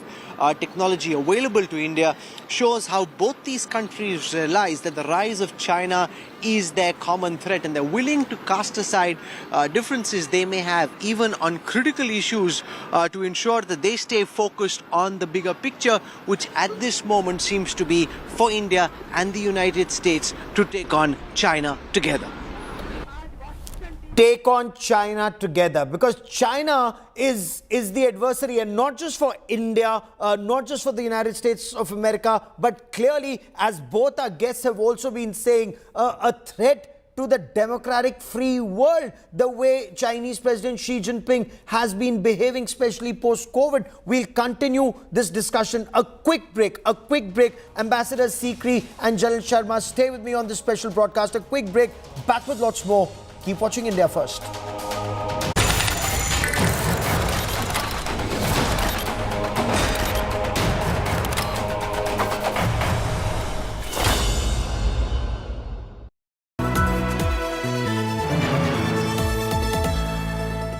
technology available to India, shows how both these countries realize that the rise of China is their common threat, and they're willing to cast aside differences they may have, even on critical issues, to ensure that they stay focused on the bigger picture, which at this moment seems to be for India and the United States to take on China together. Take on China together, because China is the adversary, and not just for India, not just for the United States of America, but clearly, as both our guests have also been saying, a threat to the democratic free world, the way Chinese President Xi Jinping has been behaving, especially post-COVID. We'll continue this discussion. A quick break. Ambassador Sikri and Jalal Sharma, stay with me on this special broadcast. A quick break, back with lots more. Keep watching India First.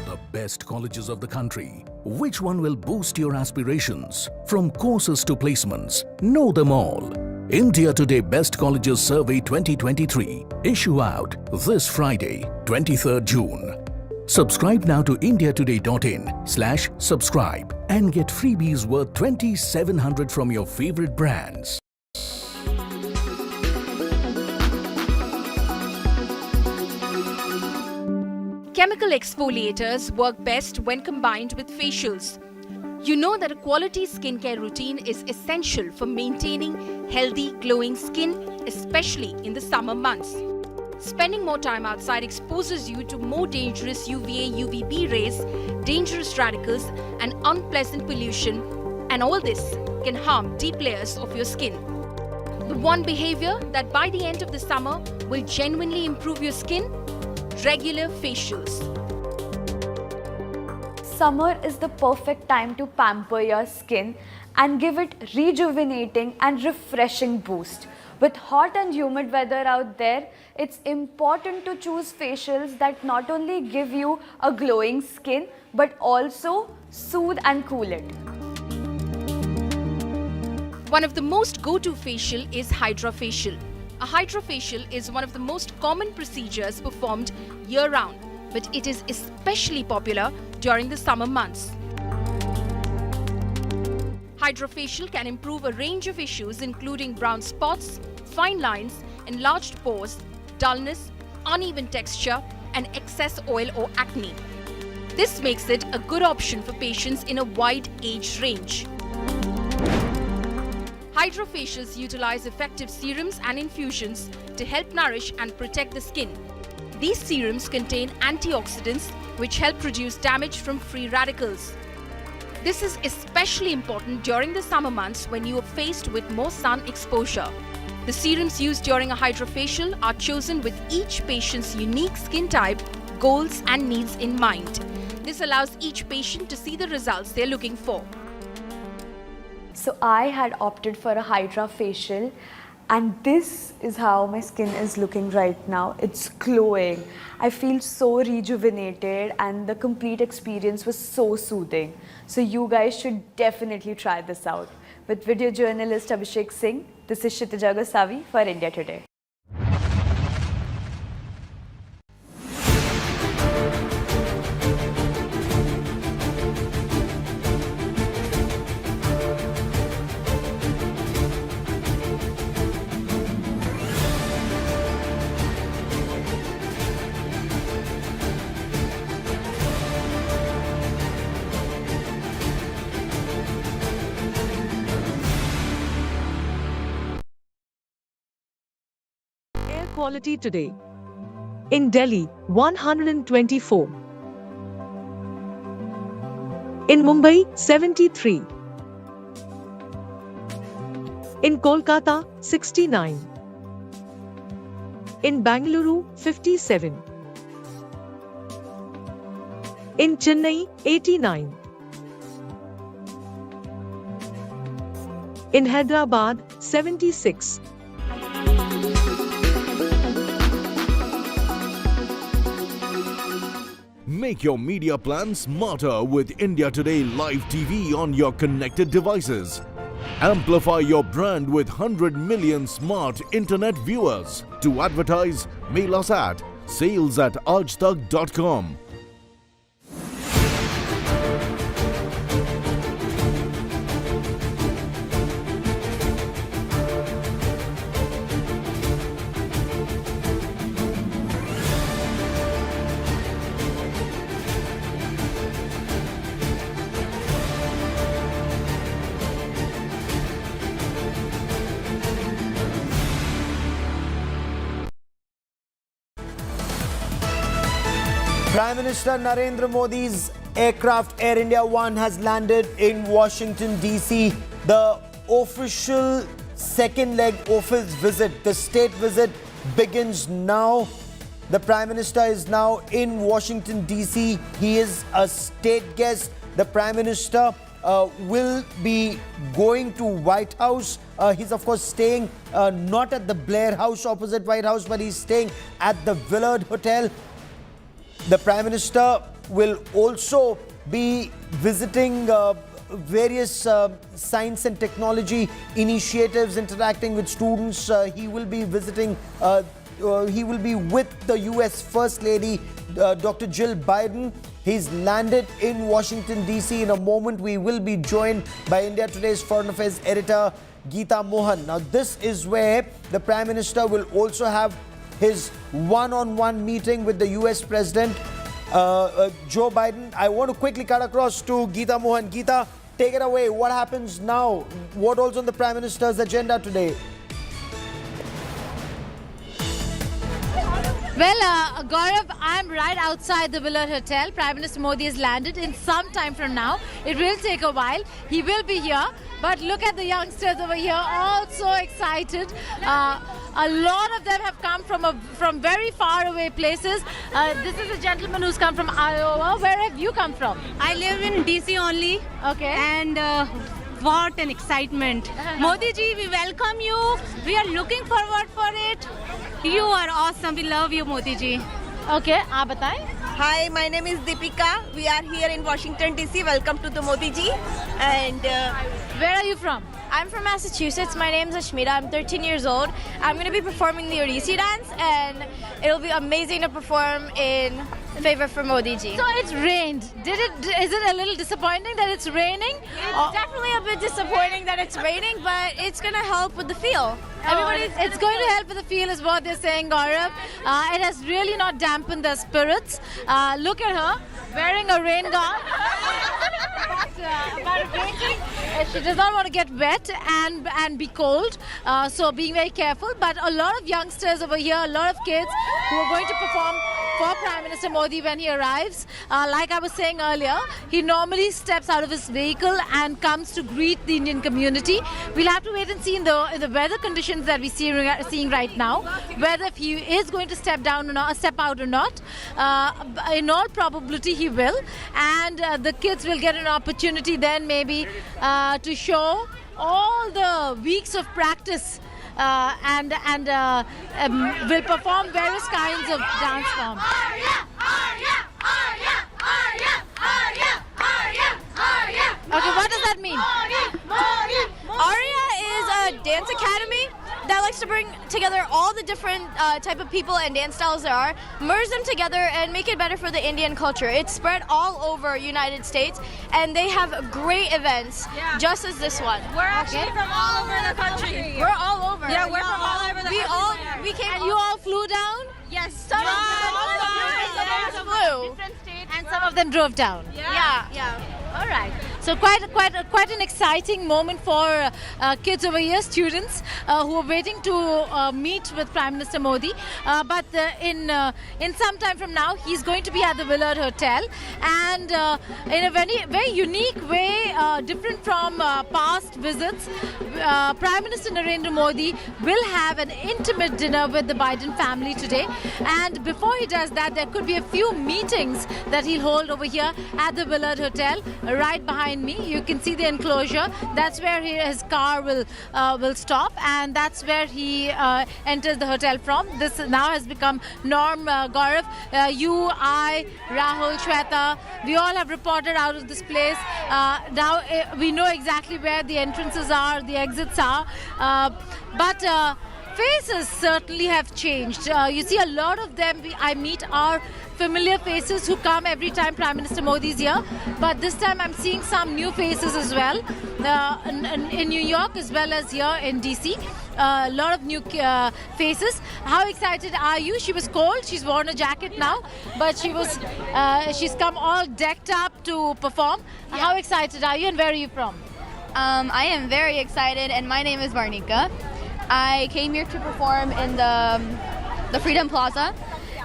The best colleges of the country. Which one will boost your aspirations? From courses to placements, know them all. India Today Best Colleges Survey 2023 issue out this Friday, 23rd June. Subscribe now to indiatoday.in/subscribe and get freebies worth 2,700 from your favorite brands. Chemical exfoliators work best when combined with facials. You know that a quality skincare routine is essential for maintaining healthy, glowing skin, especially in the summer months. Spending more time outside exposes you to more dangerous UVA, UVB rays, dangerous radicals, and unpleasant pollution, and all this can harm deep layers of your skin. The one behavior that by the end of the summer will genuinely improve your skin: regular facials. Summer is the perfect time to pamper your skin and give it rejuvenating and refreshing boost. With hot and humid weather out there, it's important to choose facials that not only give you a glowing skin but also soothe and cool it. One of the most go-to facial is hydrofacial. A hydrofacial is one of the most common procedures performed year-round, but it is especially popular during the summer months. Hydrofacial can improve a range of issues including brown spots, fine lines, enlarged pores, dullness, uneven texture, and excess oil or acne. This makes it a good option for patients in a wide age range. Hydrofacials utilize effective serums and infusions to help nourish and protect the skin. These serums contain antioxidants which help reduce damage from free radicals. This is especially important during the summer months when you are faced with more sun exposure. The serums used during a hydrofacial are chosen with each patient's unique skin type, goals and needs in mind. This allows each patient to see the results they're looking for. So I had opted for a hydrofacial, and this is how my skin is looking right now. It's glowing. I feel so rejuvenated and the complete experience was so soothing. So you guys should definitely try this out. With video journalist Abhishek Singh, this is Kshitija Gosavi for India Today. Quality today. In Delhi, 124. In Mumbai, 73. In Kolkata, 69. In Bangalore, 57. In Chennai, 89. In Hyderabad, 76. Make your media plan smarter with India Today Live TV on your connected devices. Amplify your brand with 100 million smart internet viewers. To advertise, mail us at sales@aajtak.com. Prime Minister Narendra Modi's aircraft Air India One has landed in Washington D.C. The official second leg office visit, the state visit, begins now. The Prime Minister is now in Washington D.C. He is a state guest. The Prime Minister will be going to White House. He's of course staying not at the Blair House opposite White House, but he's staying at the Willard Hotel. The Prime Minister will also be visiting various science and technology initiatives, interacting with students. He will be visiting, he will be with the US First Lady, Dr. Jill Biden. He's landed in Washington D.C. In a moment, we will be joined by India Today's Foreign Affairs editor, Geeta Mohan. Now, this is where the Prime Minister will also have his one-on-one meeting with the US President, Joe Biden. I want to quickly cut across to Geeta Mohan. Geeta, take it away. What happens now? What else on the Prime Minister's agenda today? Well, Gaurav, I'm right outside the Willard Hotel. Prime Minister Modi has landed in some time from now. It will take a while. He will be here. But look at the youngsters over here, all so excited. A lot of them have come from very far away places. This is a gentleman who's come from Iowa. Where have you come from? I live in DC only. Okay. And what an excitement. Modi ji, we welcome you. We are looking forward for it. You are awesome. We love you, Modi ji. Okay, aap bataएं. Hi, my name is Deepika. We are here in Washington DC. Welcome to the Modi ji. And where are you from? I'm from Massachusetts. My name is Ashmita. I'm 13 years old. I'm going to be performing the Odissi dance, and it'll be amazing to perform in favor for Modi ji. So it's rained. Is it a little disappointing that it's raining? It's definitely a bit disappointing that it's raining, but it's going to help with the feel. It's going to help with the feel is what they're saying, Gaurav. It has really not dampened their spirits. Look at her wearing a rain gown. But waiting. She does not want to get wet and be cold. So being very careful. But a lot of youngsters over here, a lot of kids who are going to perform for Prime Minister Modi when he arrives. Like I was saying earlier, he normally steps out of his vehicle and comes to greet the Indian community. We'll have to wait and see in the weather conditions that we're seeing right now, whether if he is going to step out or not. In all probability, he will. And the kids will get an opportunity then maybe to show all the weeks of practice and will perform various kinds of dance forms. Okay, what does that mean? Arya is a dance academy that likes to bring together all the different type of people and dance styles there are, merge them together and make it better for the Indian culture. It's spread all over United States, and they have great events, just as this one. We're actually from all over the country. We're all over. Yeah, we're from all over the country. We came. And you all flew down? Yes, some of them flew. And some of them drove down. Yeah. All right. So quite an exciting moment for kids over here, students who are waiting to meet with Prime Minister Modi. But in some time from now, he's going to be at the Willard Hotel, and in a very unique way, different from past visits, Prime Minister Narendra Modi will have an intimate dinner with the Biden family today. And before he does that, there could be a few meetings that he'll hold over here at the Willard Hotel, right behind me. You can see the enclosure. That's where his car will stop, and that's where he enters the hotel from. This now has become norm. Gaurav, you, I, Rahul, Shweta, we all have reported out of this place. Now we know exactly where the entrances are, the exits are, but faces certainly have changed. You see a lot of them I meet are familiar faces who come every time Prime Minister Modi is here, but this time I'm seeing some new faces as well in New York as well as here in D.C. A lot of new faces. How excited are you? She was cold. She's worn a jacket now, but she's come all decked up to perform. Yeah. How excited are you, and where are you from? I am very excited, and my name is Varnika. I came here to perform in the Freedom Plaza,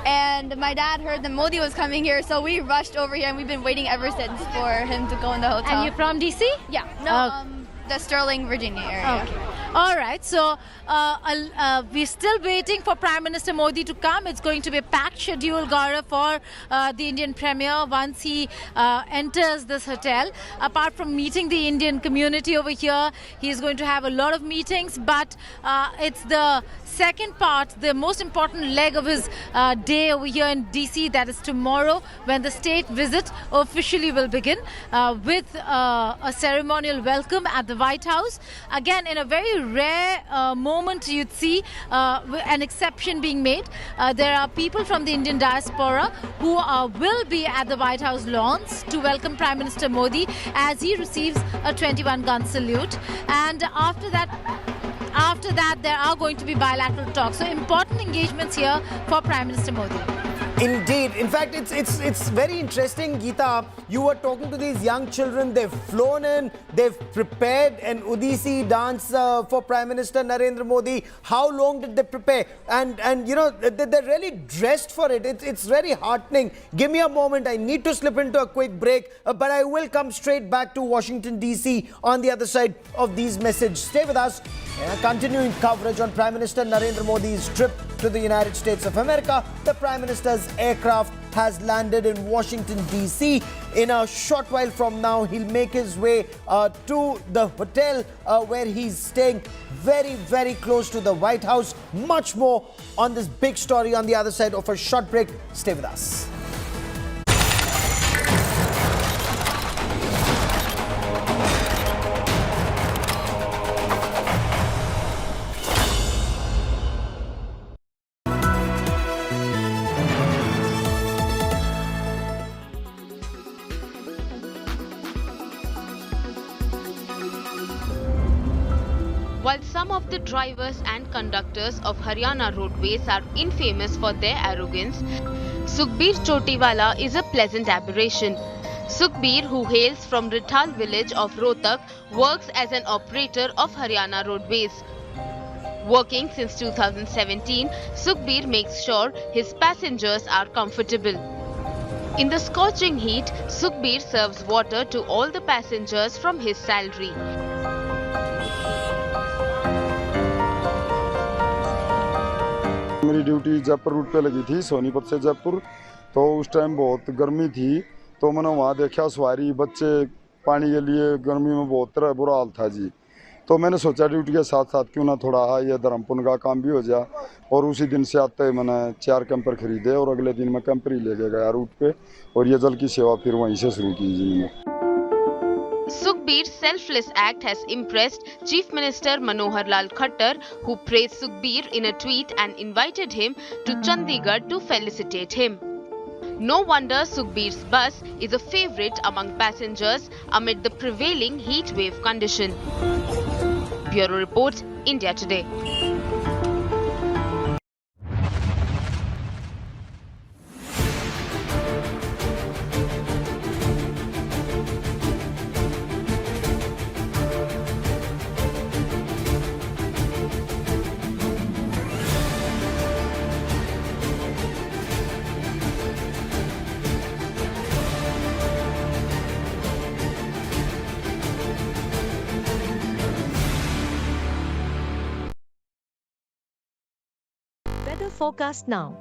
and my dad heard that Modi was coming here, so we rushed over here, and we've been waiting ever since for him to go in the hotel. And you're from DC? Yeah. No, the Sterling, Virginia area. Okay. All right. So we're still waiting for Prime Minister Modi to come. It's going to be a packed schedule, Gaurav, for the Indian Premier once he enters this hotel. Apart from meeting the Indian community over here, he's going to have a lot of meetings, but it's the second part, the most important leg of his day over here in DC, that is tomorrow, when the state visit officially will begin with a ceremonial welcome at the White House. Again, in a very rare moment, you'd see an exception being made. There are people from the Indian diaspora who will be at the White House lawns to welcome Prime Minister Modi as he receives a 21-gun salute. And after that, there are going to be bilateral talks. So important engagements here for Prime Minister Modi. Indeed. In fact, it's very interesting, Geeta. You were talking to these young children. They've flown in. They've prepared an Odissi dance for Prime Minister Narendra Modi. How long did they prepare? And you know, they're really dressed for it. It's very heartening. Give me a moment. I need to slip into a quick break, but I will come straight back to Washington, D.C. on the other side of these messages. Stay with us. Continuing coverage on Prime Minister Narendra Modi's trip to the United States of America. The Prime Minister's aircraft has landed in Washington, D.C. In a short while from now, he'll make his way to the hotel where he's staying, very, very close to the White House. Much more on this big story on the other side of a short break. Stay with us. While some of the drivers and conductors of Haryana roadways are infamous for their arrogance, Sukhbir Chotiwala is a pleasant aberration. Sukhbir, who hails from Rithal village of Rohtak, works as an operator of Haryana roadways. Working since 2017, Sukhbir makes sure his passengers are comfortable. In the scorching heat, Sukhbir serves water to all the passengers from his salary. मेरी duty Jaipur root पे लगी थी, सोनीपत से जयपुर। तो उस time बहुत गर्मी थी, तो मैंने वहाँ देखा सवारी बच्चे पानी के लिए गर्मी में बहुत बुरा हाल था जी। तो मैंने सोचा ड्यूटी के साथ साथ क्यों ना थोड़ा ये धर्म पुण्य का काम भी हो जाए, और उसी दिन से आते मैंने 4 कैंपर खरीदे और अगले दिन मैं कैंपर ही लेके गया रूट पे, और ये जल की सेवा फिर वहीं से शुरू की जी। Sukhbir's selfless act has impressed Chief Minister Manohar Lal Khattar, who praised Sukhbir in a tweet and invited him to Chandigarh to felicitate him. No wonder Sukhbir's bus is a favourite among passengers amid the prevailing heat wave condition. Bureau Report, India Today. Weather forecast now.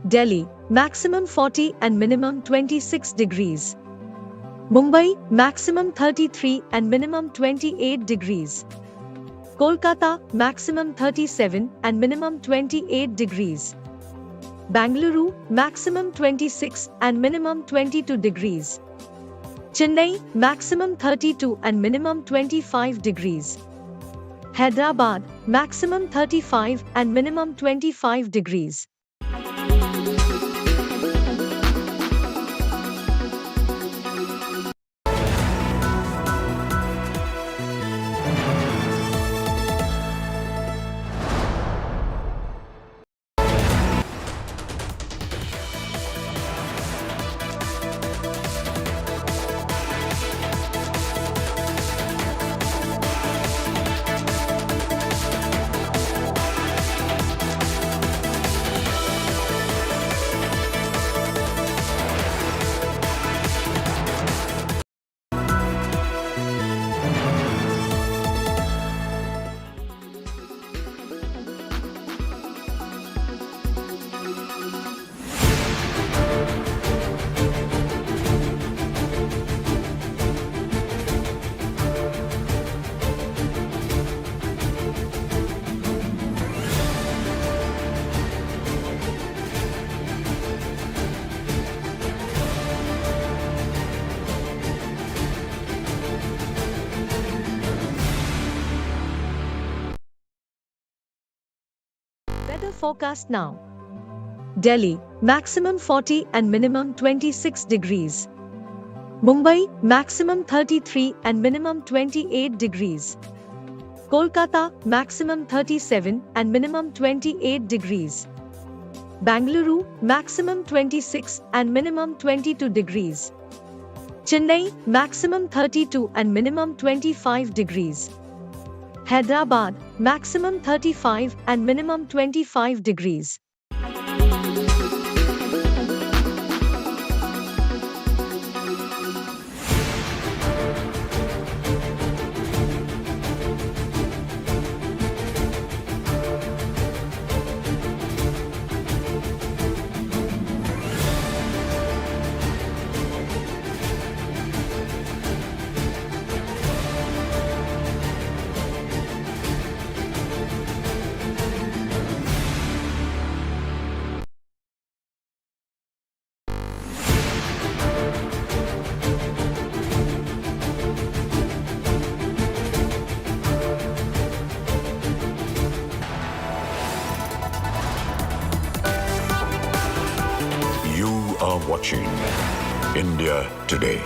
Delhi, maximum 40 and minimum 26 degrees. Mumbai, maximum 33 and minimum 28 degrees. Kolkata, maximum 37 and minimum 28 degrees. Bangalore, maximum 26 and minimum 22 degrees. Chennai, maximum 32 and minimum 25 degrees. Hyderabad, maximum 35 and minimum 25 degrees. Weather forecast now. Delhi, maximum 40 and minimum 26 degrees. Mumbai, maximum 33 and minimum 28 degrees. Kolkata, maximum 37 and minimum 28 degrees. Bangalore, maximum 26 and minimum 22 degrees. Chennai, maximum 32 and minimum 25 degrees. Hyderabad, maximum 35 and minimum 25 degrees. Watching India Today.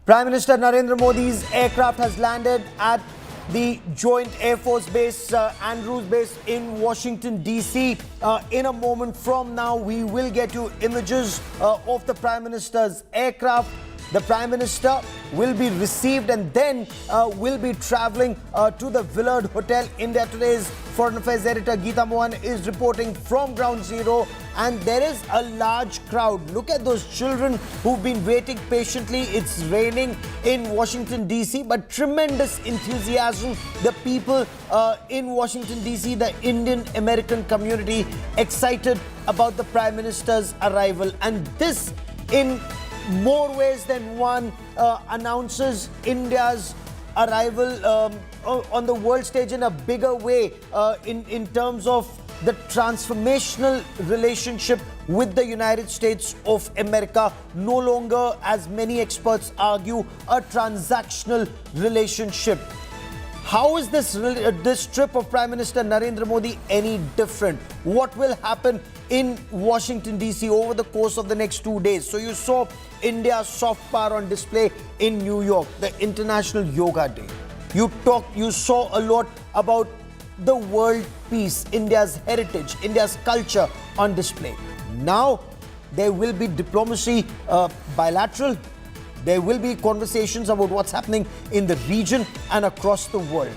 Prime Minister Narendra Modi's aircraft has landed at the Joint Air Force Base, Andrews Base in Washington D.C. In a moment from now, we will get you images of the Prime Minister's aircraft. The Prime Minister will be received and then will be travelling to the Willard Hotel. India Today's Foreign Affairs editor Geeta Mohan is reporting from Ground Zero, and there is a large crowd. Look at those children who've been waiting patiently. It's raining in Washington D.C., but tremendous enthusiasm. The people in Washington D.C., the Indian American community, excited about the Prime Minister's arrival, and this in more ways than one announces India's arrival on the world stage in a bigger way in terms of the transformational relationship with the United States of America. No longer, as many experts argue, a transactional relationship. How is this trip of Prime Minister Narendra Modi any different? What will happen in Washington D.C. over the course of the next 2 days? So you saw India's soft power on display in New York, the International Yoga Day. You saw a lot about the world peace, India's heritage, India's culture on display. Now there will be diplomacy, bilateral. There will be conversations about what's happening in the region and across the world.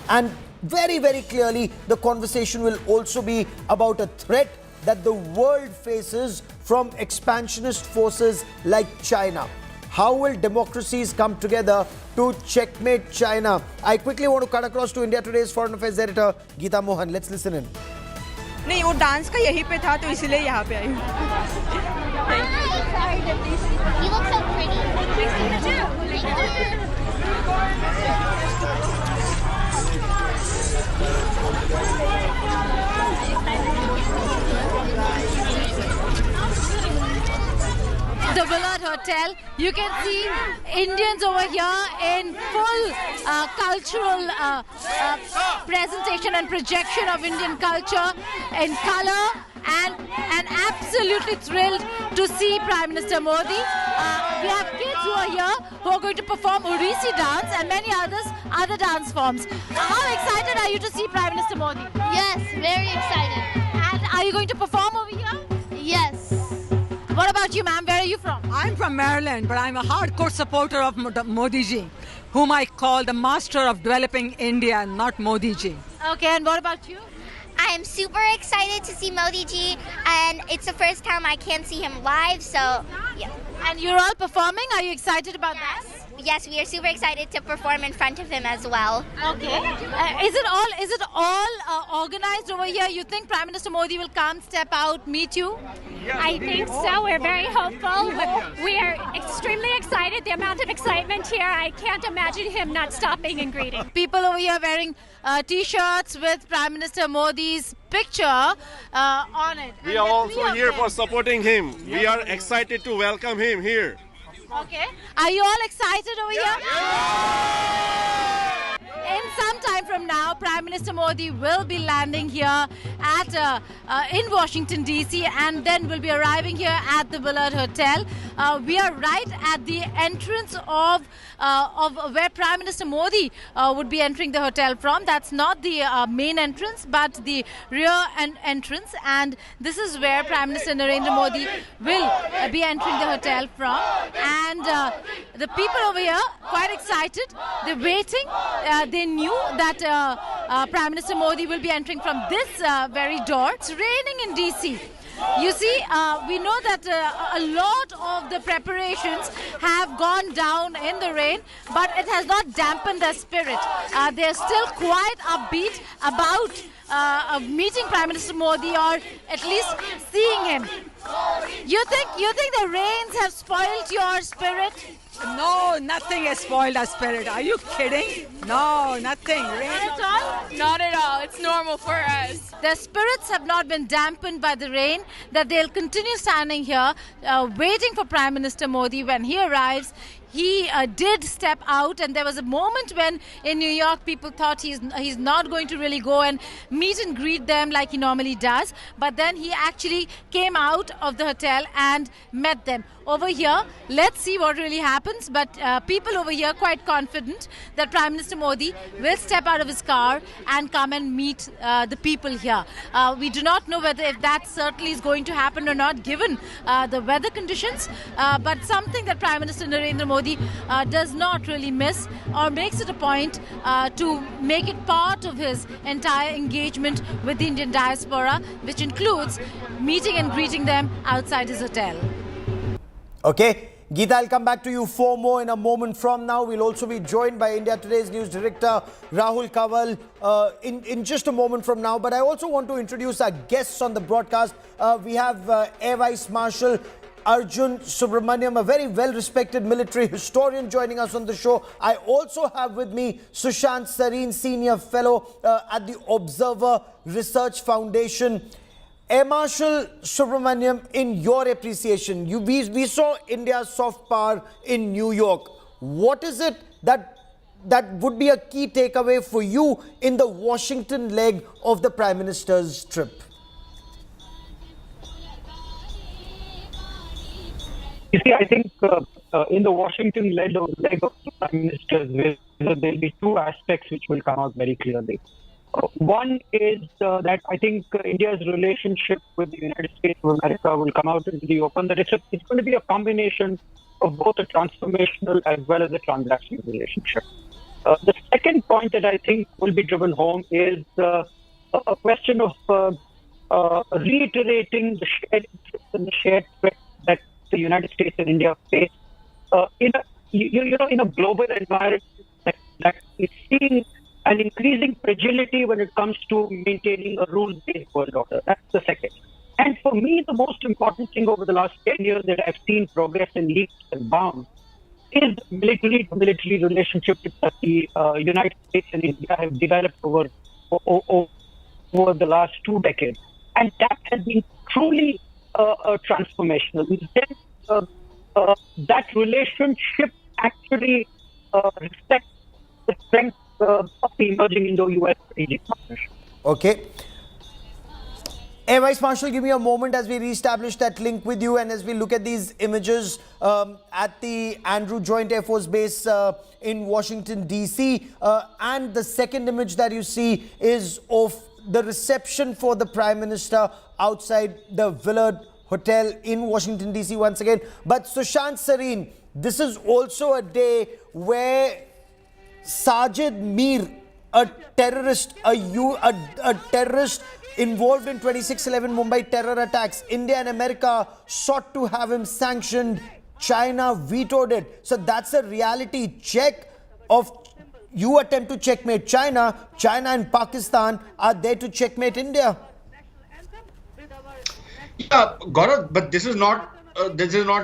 And very, very clearly, the conversation will also be about a threat that the world faces from expansionist forces like China. How will democracies come together to checkmate China? I quickly want to cut across to India Today's Foreign Affairs editor Geeta Mohan. Let's listen in. नहीं, वो dance का यहीं पे था तो इसलिए यहाँ पे आई हूँ. The Willard Hotel, you can see Indians over here in full cultural presentation and projection of Indian culture in color, and absolutely thrilled to see Prime Minister Modi. We have kids who are here who are going to perform Odissi dance and many other dance forms. How excited are you to see Prime Minister Modi? Yes, very excited. And are you going to perform over here? Yes. What about you, ma'am? Where are you from? I'm from Maryland, but I'm a hardcore supporter of Modi ji, whom I call the master of developing India, not Modi ji. Okay, and what about you? I am super excited to see Modi ji, and it's the first time I can see him live, so yeah. And you're all performing? Are you excited about that? Yes, we are super excited to perform in front of him as well. Okay. Is it all organized over here? You think Prime Minister Modi will come, step out, meet you? I think so. We're very hopeful. We are extremely excited. The amount of excitement here, I can't imagine him not stopping and greeting. People over here wearing T-shirts with Prime Minister Modi's picture on it. We are also here for supporting him. We are excited to welcome him here. Okay. Are you all excited over here? In some time from now, Prime Minister Modi will be landing here at in Washington D.C. and then will be arriving here at the Willard Hotel. We are right at the entrance of where Prime Minister Modi would be entering the hotel from. That's not the main entrance, but the rear entrance, and this is where Prime Minister Narendra Modi will be entering the hotel from. And the people over here quite excited. They're waiting. They knew that Prime Minister Modi will be entering from this very door. It's raining in DC. You see, we know that a lot of the preparations have gone down in the rain, but it has not dampened their spirit. They're still quite upbeat about meeting Prime Minister Modi, or at least seeing him. You think the rains have spoiled your spirit? No, nothing has spoiled our spirit. Are you kidding? No, nothing. Not at all? Not at all. It's normal for us. Their spirits have not been dampened by the rain, that they'll continue standing here waiting for Prime Minister Modi when he arrives. He did step out, and there was a moment when in New York people thought he's not going to really go and meet and greet them like he normally does. But then he actually came out of the hotel and met them. Over here, let's see what really happens. But people over here quite confident that Prime Minister Modi will step out of his car and come and meet the people here. We do not know whether if that certainly is going to happen or not, given the weather conditions. But something that Prime Minister Narendra Modi does not really miss, or makes it a point to make it part of his entire engagement with the Indian diaspora, which includes meeting and greeting them outside his hotel. Okay, Geeta, I'll come back to you for more in a moment from now. We'll also be joined by India Today's news director Rahul Kanwal in just a moment from now. But I also want to introduce our guests on the broadcast. We have Air Vice Marshal Arjun Subramaniam, a very well-respected military historian, joining us on the show. I also have with me Sushant Sareen, Senior Fellow at the Observer Research Foundation. Air Marshal Subramaniam, in your appreciation, we saw India's soft power in New York. What is it that would be a key takeaway for you in the Washington leg of the Prime Minister's trip? You see, I think in the Washington leg of the Prime Minister's visit, there will be two aspects which will come out very clearly. One is that I think India's relationship with the United States of America will come out into the open, that it's going to be a combination of both a transformational as well as a transactional relationship. The second point that I think will be driven home is a question of reiterating the shared threat that the United States and India face in a global environment that is seeing an increasing fragility when it comes to maintaining a rule-based world order. That's the second. And for me, the most important thing over the last 10 years that I've seen progress in leaps and bounds is military relationship that the United States and India have developed over the last 2 decades. And that has been truly transformational. In the sense, that relationship actually reflects the strength of the emerging Indo-US strategic partnership. Okay. Hey, Vice Marshal, give me a moment as we reestablish that link with you and as we look at these images at the Andrew Joint Air Force Base in Washington, D.C. And the second image that you see is of the reception for the Prime Minister outside the Willard Hotel in Washington, D.C. once again. But Sushant Sareen, this is also a day where Sajid Mir, a terrorist, a terrorist involved in 26/11 Mumbai terror attacks, India and America sought to have him sanctioned. China vetoed it. So that's a reality check of you attempt to checkmate China. China and Pakistan are there to checkmate India. Yeah, Gaurav, but this is not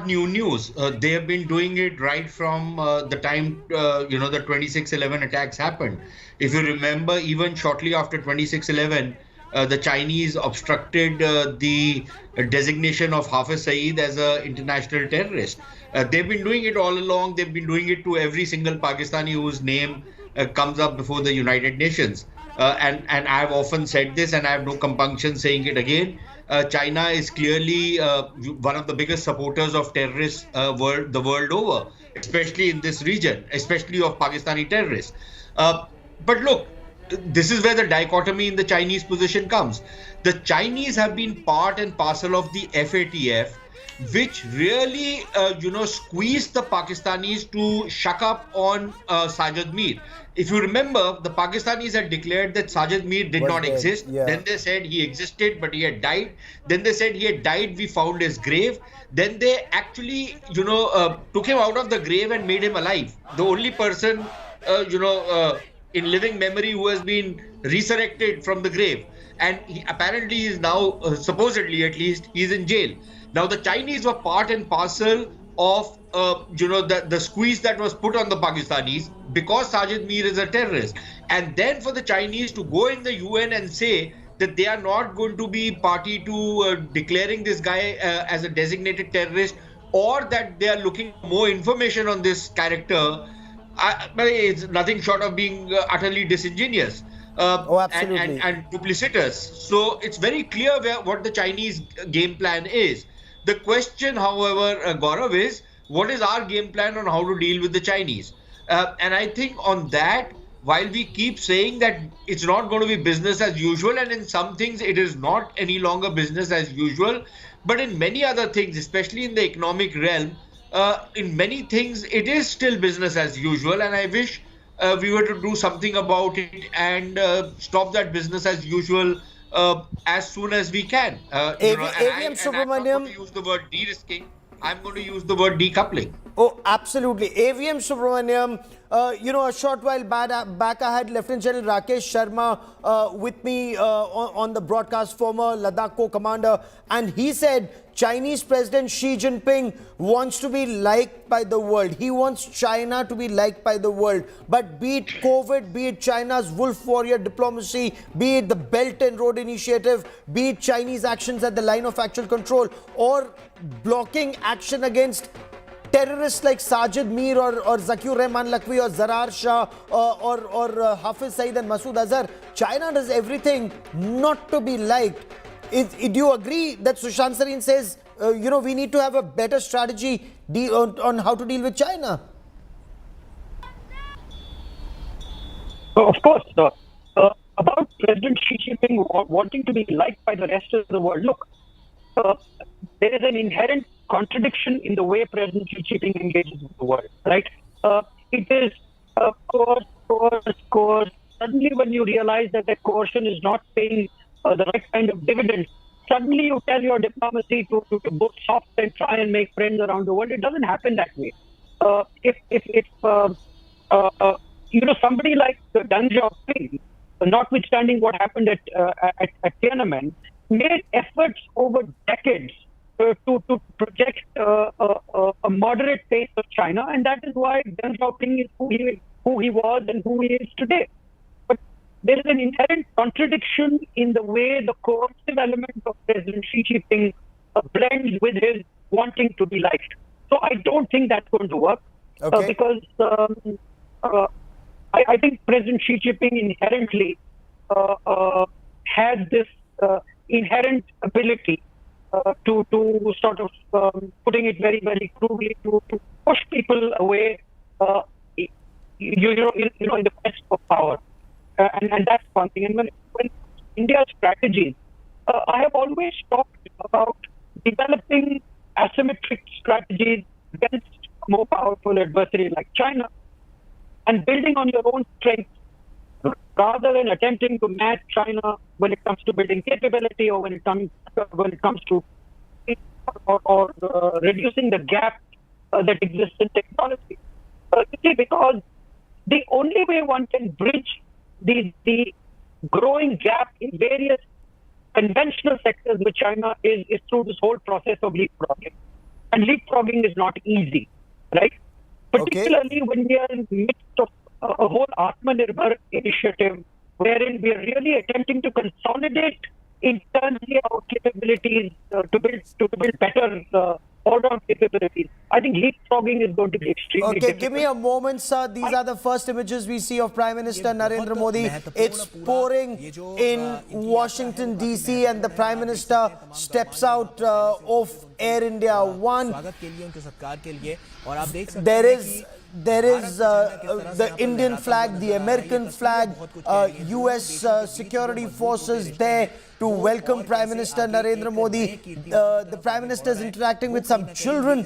new news. They have been doing it right from the time the 26/11 attacks happened. If you remember, even shortly after 26/11, the Chinese obstructed the designation of Hafiz Saeed as an international terrorist. They've been doing it all along. They've been doing it to every single Pakistani whose name comes up before the United Nations. And I've often said this, and I have no compunction saying it again. China is clearly one of the biggest supporters of terrorists the world over, especially in this region, especially of Pakistani terrorists. But look, this is where the dichotomy in the Chinese position comes. The Chinese have been part and parcel of the FATF, which really, squeezed the Pakistanis to shuck up on Sajid Mir. If you remember, the Pakistanis had declared that Sajid Mir did not exist. Yeah. Then they said he existed, but he had died. Then they said he had died, we found his grave. Then they actually, took him out of the grave and made him alive. The only person, in living memory who has been resurrected from the grave. And he apparently is now, supposedly at least, he's in jail. Now, the Chinese were part and parcel of, the squeeze that was put on the Pakistanis because Sajid Mir is a terrorist. And then for the Chinese to go in the UN and say that they are not going to be party to declaring this guy as a designated terrorist, or that they are looking for more information on this character, it's nothing short of being utterly disingenuous. Absolutely. And duplicitous. So it's very clear what the Chinese game plan is. The question, however, Gaurav, is what is our game plan on how to deal with the Chinese? And I think on that, while we keep saying that it's not going to be business as usual, and in some things it is not any longer business as usual, but in many other things, especially in the economic realm, in many things it is still business as usual, and I wish we were to do something about it and stop that business as usual as soon as we can. AVM Subramaniam. I'm not going to use the word de-risking. I'm going to use the word decoupling. Oh, absolutely. AVM Subramaniam, a short while back I had Lieutenant General Rakesh Sharma with me on the broadcast, former Ladakh co-commander, and he said Chinese President Xi Jinping wants to be liked by the world. He wants China to be liked by the world. But be it COVID, be it China's wolf warrior diplomacy, be it the Belt and Road Initiative, be it Chinese actions at the line of actual control, or blocking action against terrorists like Sajid Mir or Zakir Rahman Lakhvi or Zarar Shah or Hafiz Saeed and Masood Azhar, China does everything not to be liked. Do you agree that Sushant Sareen says, we need to have a better strategy on how to deal with China? Of course. About President Xi Jinping wanting to be liked by the rest of the world, look, there is an inherent contradiction in the way President Xi Jinping engages with the world, right? It is course. Suddenly when you realize that coercion is not paying the right kind of dividends, suddenly you tell your diplomacy to go soft and try and make friends around the world. It doesn't happen that way. If somebody like Deng Xiaoping, notwithstanding what happened at Tiananmen, made efforts over decades to project a moderate pace of China, and that is why Deng Xiaoping is who he was and who he is today. But there is an inherent contradiction in the way the coercive element of President Xi Jinping blends with his wanting to be liked. So I don't think that's going to work because I think President Xi Jinping inherently has this inherent ability to sort of, putting it very, very crudely, to push people away, in the quest for power. And that's one thing. And when India's strategies, I have always talked about developing asymmetric strategies against a more powerful adversary like China, and building on your own strengths rather than attempting to match China when it comes to building capability or when it comes to reducing the gap that exists in technology. Because the only way one can bridge the growing gap in various conventional sectors with China is through this whole process of leapfrogging. And leapfrogging is not easy, right? Particularly when we are in the midst of a whole Atmanirbhar initiative, wherein we are really attempting to consolidate internally our capabilities to build better all-round capabilities. I think leapfrogging is going to be extremely difficult. Give me a moment, sir. These are the first images we see of Prime Minister Narendra Modi. It's pouring in Washington D.C. and the Prime Minister steps out of Air India One. There is the Indian flag, the American flag, US security forces there to welcome Prime Minister Narendra Modi. The Prime Minister is interacting with some children